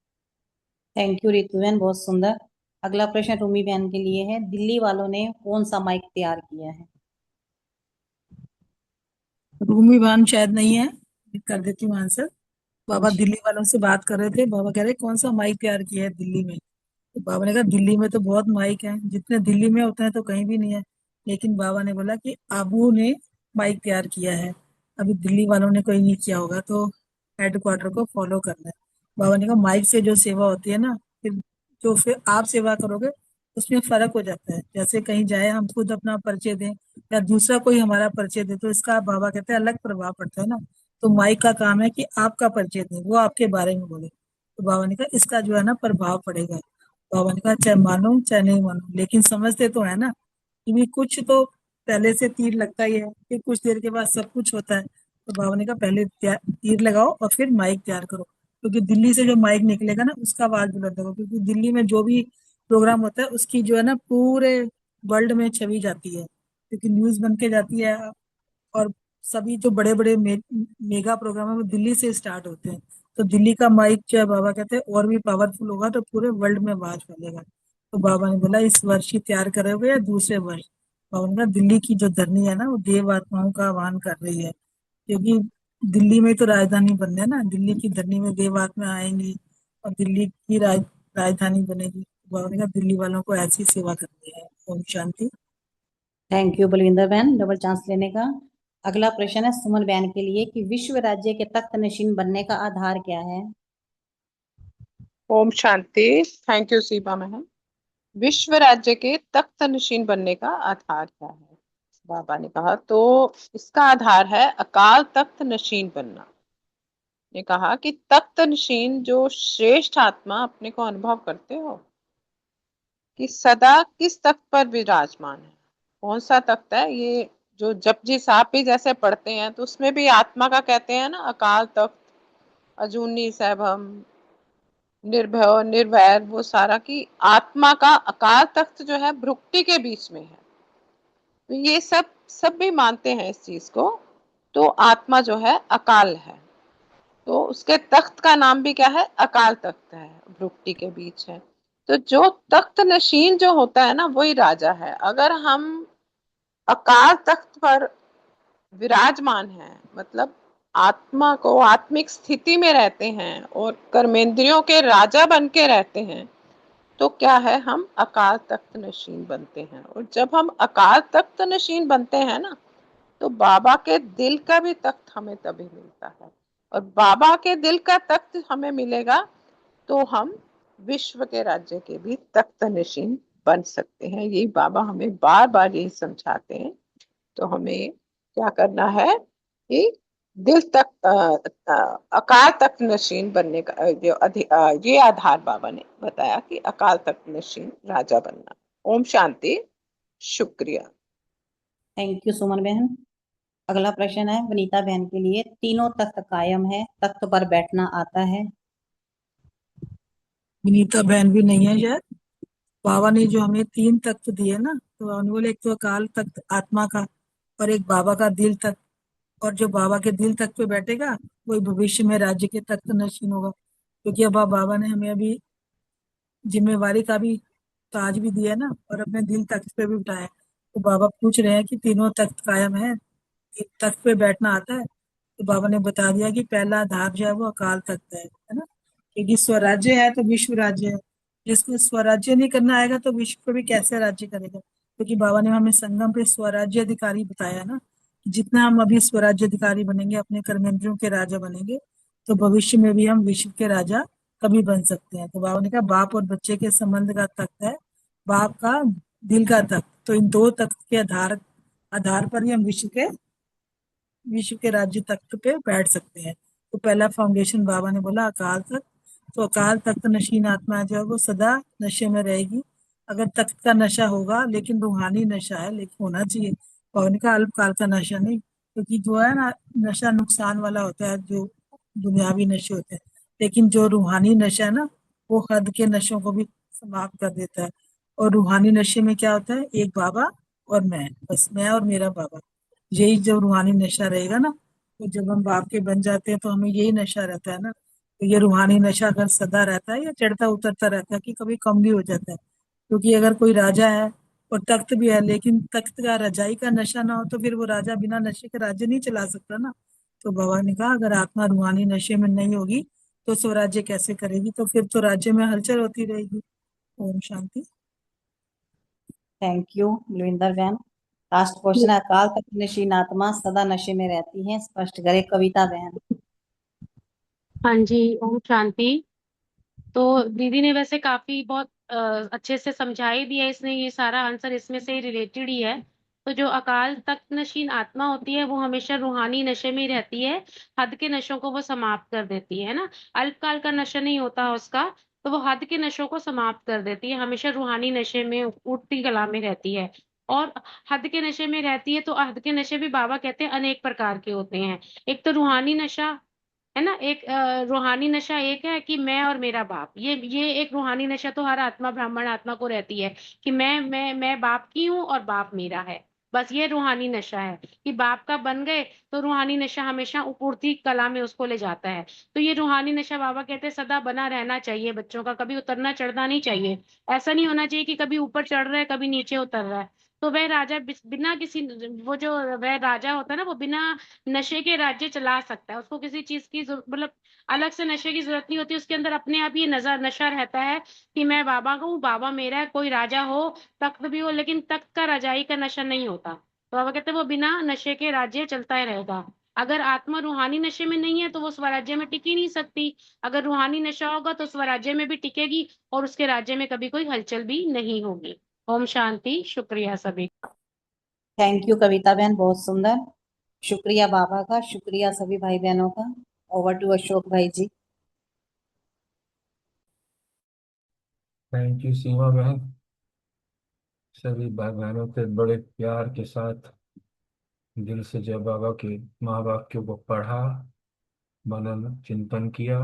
थैंक यू रितु बहन, बहुत सुंदर। अगला प्रश्न रूमी बहन के लिए है, दिल्ली वालों ने कौन सा माइक तैयार किया है? रूमी बहन शायद नहीं है, कर देती हूँ आंसर। बाबा दिल्ली वालों से बात कर रहे थे, बाबा कह रहे कौन सा माइक तैयार किया है दिल्ली में। तो बाबा ने कहा दिल्ली में तो बहुत माइक है, जितने दिल्ली में होते हैं तो कहीं भी नहीं है। लेकिन बाबा ने बोला कि आबू ने माइक तैयार किया है, अभी दिल्ली वालों ने कोई नहीं किया होगा, तो हेडक्वार्टर को फॉलो करना है। बाबा ने कहा माइक से जो सेवा होती है ना, फिर जो फिर आप सेवा करोगे उसमें फर्क हो जाता है। जैसे कहीं जाए, हम खुद अपना परिचय दें या दूसरा कोई हमारा परिचय दे, तो इसका बाबा कहते हैं अलग प्रभाव पड़ता है ना। तो माइक का काम है कि आपका परिचय दें, वो आपके बारे में बोले। तो बाबा ने कहा इसका जो है ना प्रभाव पड़ेगा। बाबा ने कहा चाहे मानो चाहे नहीं मानो, लेकिन समझते तो है ना कि भी कुछ तो पहले से तीर लगता ही है, फिर कुछ देर के बाद सब कुछ होता है। तो बाबा ने कहा पहले तीर लगाओ और फिर माइक तैयार करो, क्योंकि दिल्ली से जो माइक निकलेगा ना उसका आवाज बुलंद होगा। क्योंकि दिल्ली में जो भी प्रोग्राम होता है उसकी जो है ना पूरे वर्ल्ड में छवि जाती है, क्योंकि न्यूज बन के जाती है। और सभी जो बड़े बड़े मेगा प्रोग्राम है वो दिल्ली से स्टार्ट होते हैं। तो दिल्ली का माइक जो है बाबा कहते हैं और भी पावरफुल होगा, तो पूरे वर्ल्ड में आवाज फैलेगा। तो बाबा ने बोला इस वर्ष ही तैयार करोगे या दूसरे वर्ष? और उनका दिल्ली की जो धरनी है ना वो देव आत्माओं का आह्वान कर रही है, क्योंकि दिल्ली में तो राजधानी बनना है ना, दिल्ली की धरनी में देव आत्मा आएंगी और दिल्ली की राजधानी बनेगी। बाबा ने कहा दिल्ली वालों को ऐसी सेवा करनी है। ओम शांति। थैंक यू बलविंदर बहन डबल चांस लेने का। अगला प्रश्न है सुमन बहन के लिए कि विश्व राज्य के तख्त नशीन बनने का आधार क्या है। ओम शांति। थैंक यू सीमा बहन। विश्व राज्य के तख्त नशीन बनने का आधार क्या है? बाबा ने कहा तो इसका आधार है अकाल तख्त नशीन बनना। ने कहा कि तख्त नशीन जो श्रेष्ठ आत्मा अपने को अनुभव करते हो कि सदा किस तख्त पर विराजमान है। कौन सा तख्त है ये? जो जपजी साहब भी जैसे पढ़ते हैं तो उसमें भी आत्मा का कहते हैं ना, अकाल तख्त, अजूनी सैभम, निर्भय निर्वैर, वो सारा की आत्मा का अकाल तख्त जो है भ्रुक्टी के बीच में है। तो ये सब भी मानते हैं इस चीज को। तो आत्मा जो है अकाल है, तो उसके तख्त का नाम भी क्या है? अकाल तख्त है, भ्रुक्टी के बीच है। तो जो तख्त नशीन जो होता है ना वही राजा है। अगर हम अकाल तख्त पर विराजमान है, मतलब आत्मा को आत्मिक स्थिति में रहते हैं और कर्मेंद्रियों के राजा बन के रहते हैं, तो क्या है? हम अकाल तख्त नशीन बनते हैं। और जब हम अकाल तख्त नशीन बनते हैं ना, तो बाबा के दिल का भी तख्त हमें तभी मिलता है। और बाबा के दिल का तख्त हमें मिलेगा तो हम विश्व के राज्य के भी तख्त नशीन बन सकते हैं। यही बाबा हमें बार बार यही समझाते हैं। तो हमें क्या करना है कि दिल तक अकाल तख्त नशीन बनने का ये आधार बाबा ने बताया कि अकाल तख्त नशीन राजा बनना। ओम शांति। शुक्रिया। थैंक यू सुमन बहन। अगला प्रश्न है वनीता बहन के लिए, तीनों तख्त कायम है, तख्त पर बैठना आता है। विनीता बहन भी नहीं है शायद। बाबा ने जो हमें 3 तख्त दिए ना, तो उन्होंने बोले एक तो अकाल तख्त आत्मा का और एक बाबा का दिल तख्त, और जो बाबा के दिल तख्त पे बैठेगा वही भविष्य में राज्य के तख्त नशीन होगा। क्योंकि अब बाबा ने हमें अभी जिम्मेवारी का भी ताज भी दिया ना और अपने दिल तख्त पे भी उठाया। तो बाबा पूछ रहे हैं कि तीनों तख्त कायम है, तख्त पे बैठना आता है। तो बाबा ने बता दिया कि पहला आधार जो है वो अकाल तख्त है ना, क्योंकि स्वराज्य है तो विश्व राज्य है। जिसको स्वराज्य नहीं करना आएगा तो विश्व पे भी कैसे राज्य करेगा? क्योंकि बाबा ने हमें संगम पे स्वराज्य अधिकारी बताया ना, कि जितना हम अभी स्वराज्य अधिकारी बनेंगे, अपने कर्मेंद्रियों के राजा बनेंगे, तो भविष्य में भी हम विश्व के राजा कभी बन सकते हैं। तो बाबा ने कहा बाप और बच्चे के संबंध का तख्त है, बाप का दिल का तख्त। तो इन 2 तख्त के आधार पर ही हम विश्व के राज्य तख्त पे बैठ सकते हैं। तो पहला फाउंडेशन बाबा ने बोला अकाल तख्त। तो अकाल तख्त नशीन आत्मा जो है वो सदा नशे में रहेगी। अगर तख्त का नशा होगा, लेकिन रूहानी नशा है, लेकिन होना चाहिए। पवन का अल्पकाल का नशा नहीं, क्योंकि जो है ना नशा नुकसान वाला होता है, जो दुनियावी नशे होते हैं। लेकिन जो रूहानी नशा है ना, वो हद के नशों को भी समाप्त कर देता है। और रूहानी नशे में क्या होता है? एक बाबा और मैं, बस मैं और मेरा बाबा। यही जब रूहानी नशा रहेगा ना, तो जब हम बाप के बन जाते हैं तो हमें यही नशा रहता है ना। तो ये रूहानी नशा अगर सदा रहता है या चढ़ता उतरता रहता है कि कभी कम भी हो जाता है। क्योंकि अगर कोई राजा है और तख्त भी है, लेकिन तख्त का रजाई का नशा ना हो, तो फिर वो राजा बिना नशे के राज्य नहीं चला सकता ना। तो बाबा ने कहा अगर आत्मा रूहानी नशे में नहीं होगी तो स्वराज्य कैसे करेगी? तो फिर तो राज्य में हलचल होती रहेगी। ओम शांति। थैंक यू बलविंदर बहन। लास्ट क्वेश्चन है अकाल तख्त नशीन आत्मा सदा नशे में रहती है, स्पष्ट करे कविता बहन। हाँ जी, ओम शांति। तो दीदी ने वैसे काफी बहुत अच्छे से समझा ही दिया, इसने ये सारा आंसर इसमें से रिलेटेड ही है। तो जो अकाल तख्त नशीन आत्मा होती है वो हमेशा रूहानी नशे में ही रहती है, हद के नशों को वो समाप्त कर देती है ना। अल्पकाल का नशा नहीं होता उसका, तो वो हद के नशों को समाप्त कर देती है, हमेशा रूहानी नशे में उठती कला में रहती है। और हद के नशे में रहती है, तो हद के नशे भी बाबा कहते हैं अनेक प्रकार के होते हैं। एक तो रूहानी नशा है ना, एक रूहानी नशा एक है कि मैं और मेरा बाप, ये एक रूहानी नशा तो हर आत्मा ब्राह्मण आत्मा को रहती है कि मैं बाप की हूँ और बाप मेरा है। बस ये रूहानी नशा है कि बाप का बन गए, तो रूहानी नशा हमेशा उपूर्ति कला में उसको ले जाता है। तो ये रूहानी नशा बाबा कहते हैं सदा बना रहना चाहिए बच्चों का, कभी उतरना चढ़ना नहीं चाहिए। ऐसा नहीं होना चाहिए कि कभी ऊपर चढ़ रहा है कभी नीचे उतर रहा है। तो वह राजा बिना किसी, वो जो वह राजा होता है ना, वो बिना नशे के राज्य चला सकता है। उसको किसी चीज की मतलब अलग से नशे की जरूरत नहीं होती। उसके अंदर अपने आप ये नशा रहता है कि मैं बाबा का हूँ, बाबा मेरा है। कोई राजा हो, तख्त भी हो, लेकिन तख्त का राजाई का नशा नहीं होता। तो बाबा कहते हैं वो बिना नशे के राज्य चलता ही रहेगा। अगर आत्मा रूहानी नशे में नहीं है तो वो स्वराज्य में टिक ही नहीं सकती। अगर रूहानी नशा होगा तो स्वराज्य में भी टिकेगी और उसके राज्य में कभी कोई हलचल भी नहीं होगी। ओम शांति। शुक्रिया सभी। थैंक यू कविता बहन, बहुत सुंदर। शुक्रिया बाबा का, शुक्रिया सभी भाई बहनों का। ओवर टू अशोक भाई जी। थैंक यू सीमा बहन। सभी भाई बहनों के बड़े प्यार के साथ दिल से जय बाबा के महावाक्यों को पढ़ा, मनन चिंतन किया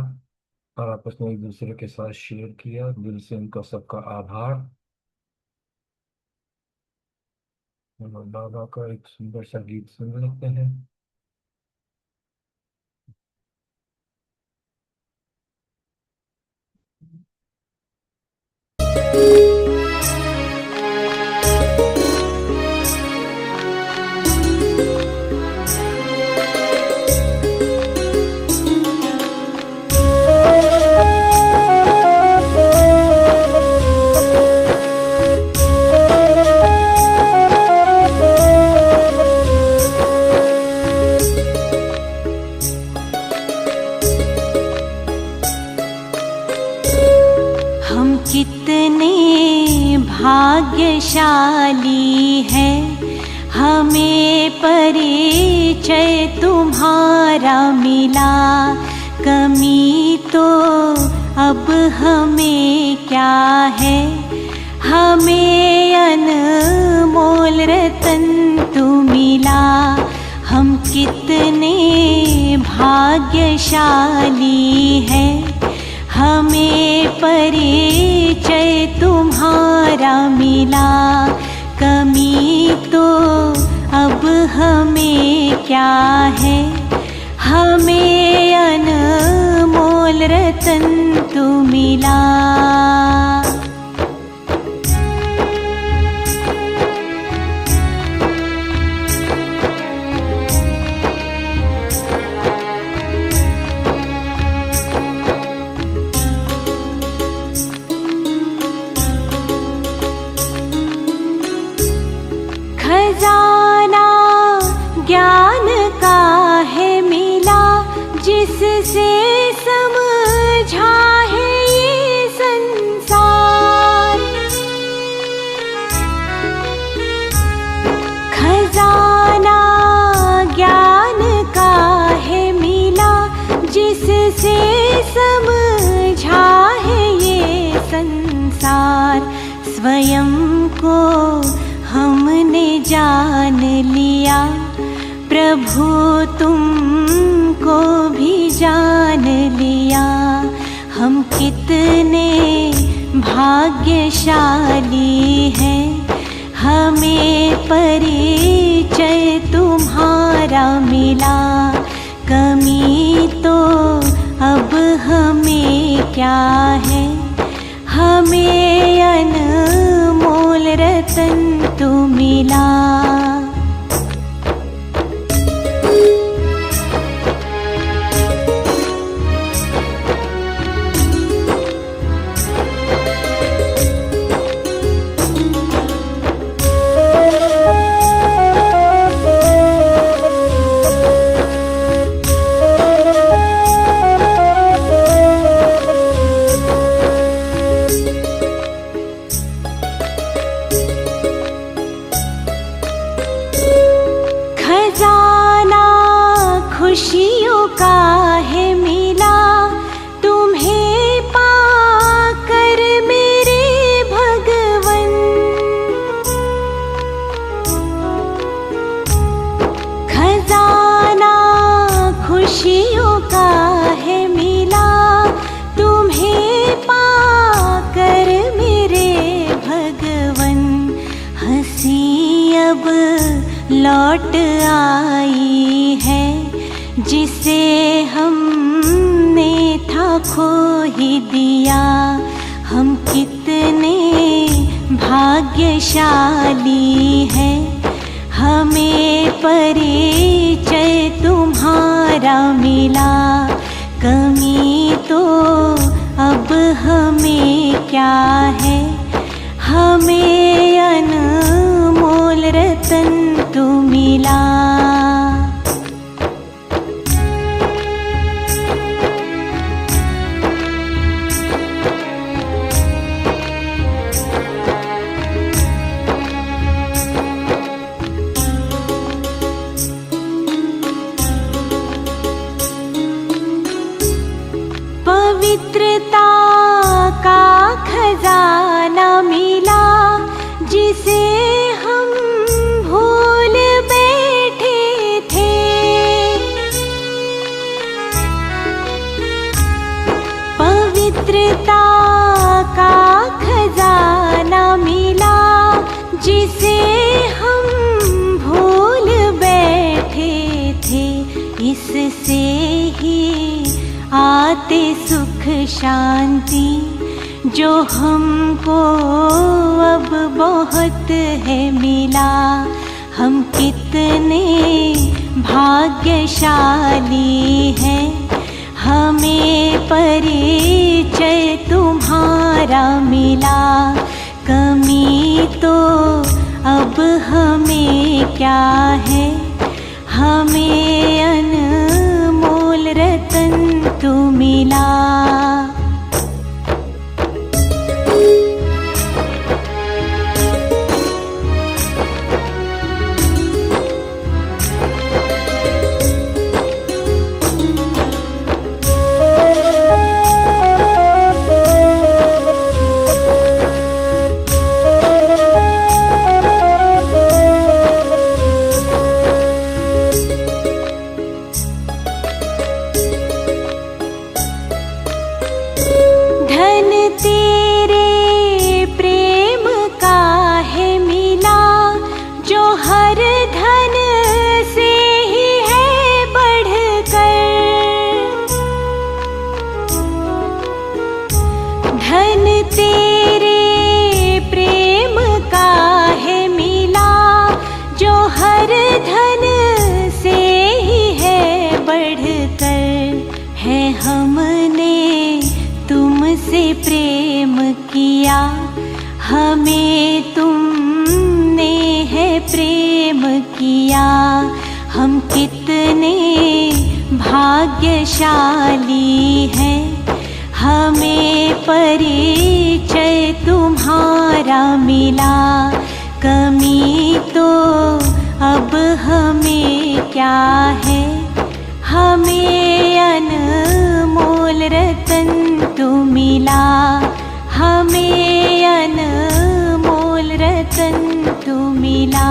और आपस में एक दूसरे के साथ शेयर किया। दिल से उनका सबका आभार। और बाबा का एक सुंदर सा गीत सुन लेते हैं। हम कितने भाग्यशाली हैं, हमें परिचय तुम्हारा मिला। कमी तो अब हमें क्या है, हमें अनमोल रतन तू मिला। हम कितने भाग्यशाली हैं, हमें परिचय तुम्हारा मिला। कमी तो अब हमें क्या है, हमें अनमोल रतन तू मिला। खजाना ज्ञान का है मिला, जिससे समझा है ये संसार। खजाना ज्ञान का है मिला, जिससे समझा है ये संसार। स्वयं को हमने जान लिया, प्रभु तुमको भी जान लिया। हम कितने भाग्यशाली हैं, हमें परिचय तुम्हारा मिला। कमी तो अब हमें क्या है, हमें अनमोल रतन तू मिला। खजाना खुशियों का है मिला, तुम्हें पाकर मेरे भगवन। खजाना खुशियों का है मिला, तुम्हें पाकर मेरे भगवन। हंसी अब लौट आई है, जिसे हमने था खो ही दिया। हम कितने भाग्यशाली है, हमें परिचय तुम्हारा मिला। कमी तो अब हमें क्या है, हमें अनमोल रतन तू मिला। पवित्रता का खजाना मिला, जिसे हम भूल बैठे थे। पवित्रता का खजाना मिला, जिसे हम भूल बैठे थे। इससे ही आते सुख शांति, जो हमको अब बहुत है मिला। हम कितने भाग्यशाली हैं, हमें परिचय तुम्हारा मिला। कमी तो अब हमें क्या है, हमें अनमोल रतन तू मिला। धन तेरे प्रेम का है मिला, जो हर धन से ही है बढ़कर। धन तेरे प्रेम का है मिला, जो हर धन से ही है बढ़कर। है हमने तुमसे प्रेम किया, हमें तुमने है प्रेम किया। हम कितने भाग्यशाली हैं, हमें परिचय तुम्हारा मिला। कमी तो अब हमें क्या है, हमें अनमोल रतन तू मिला। हमें अनमोल रतन तू मिला।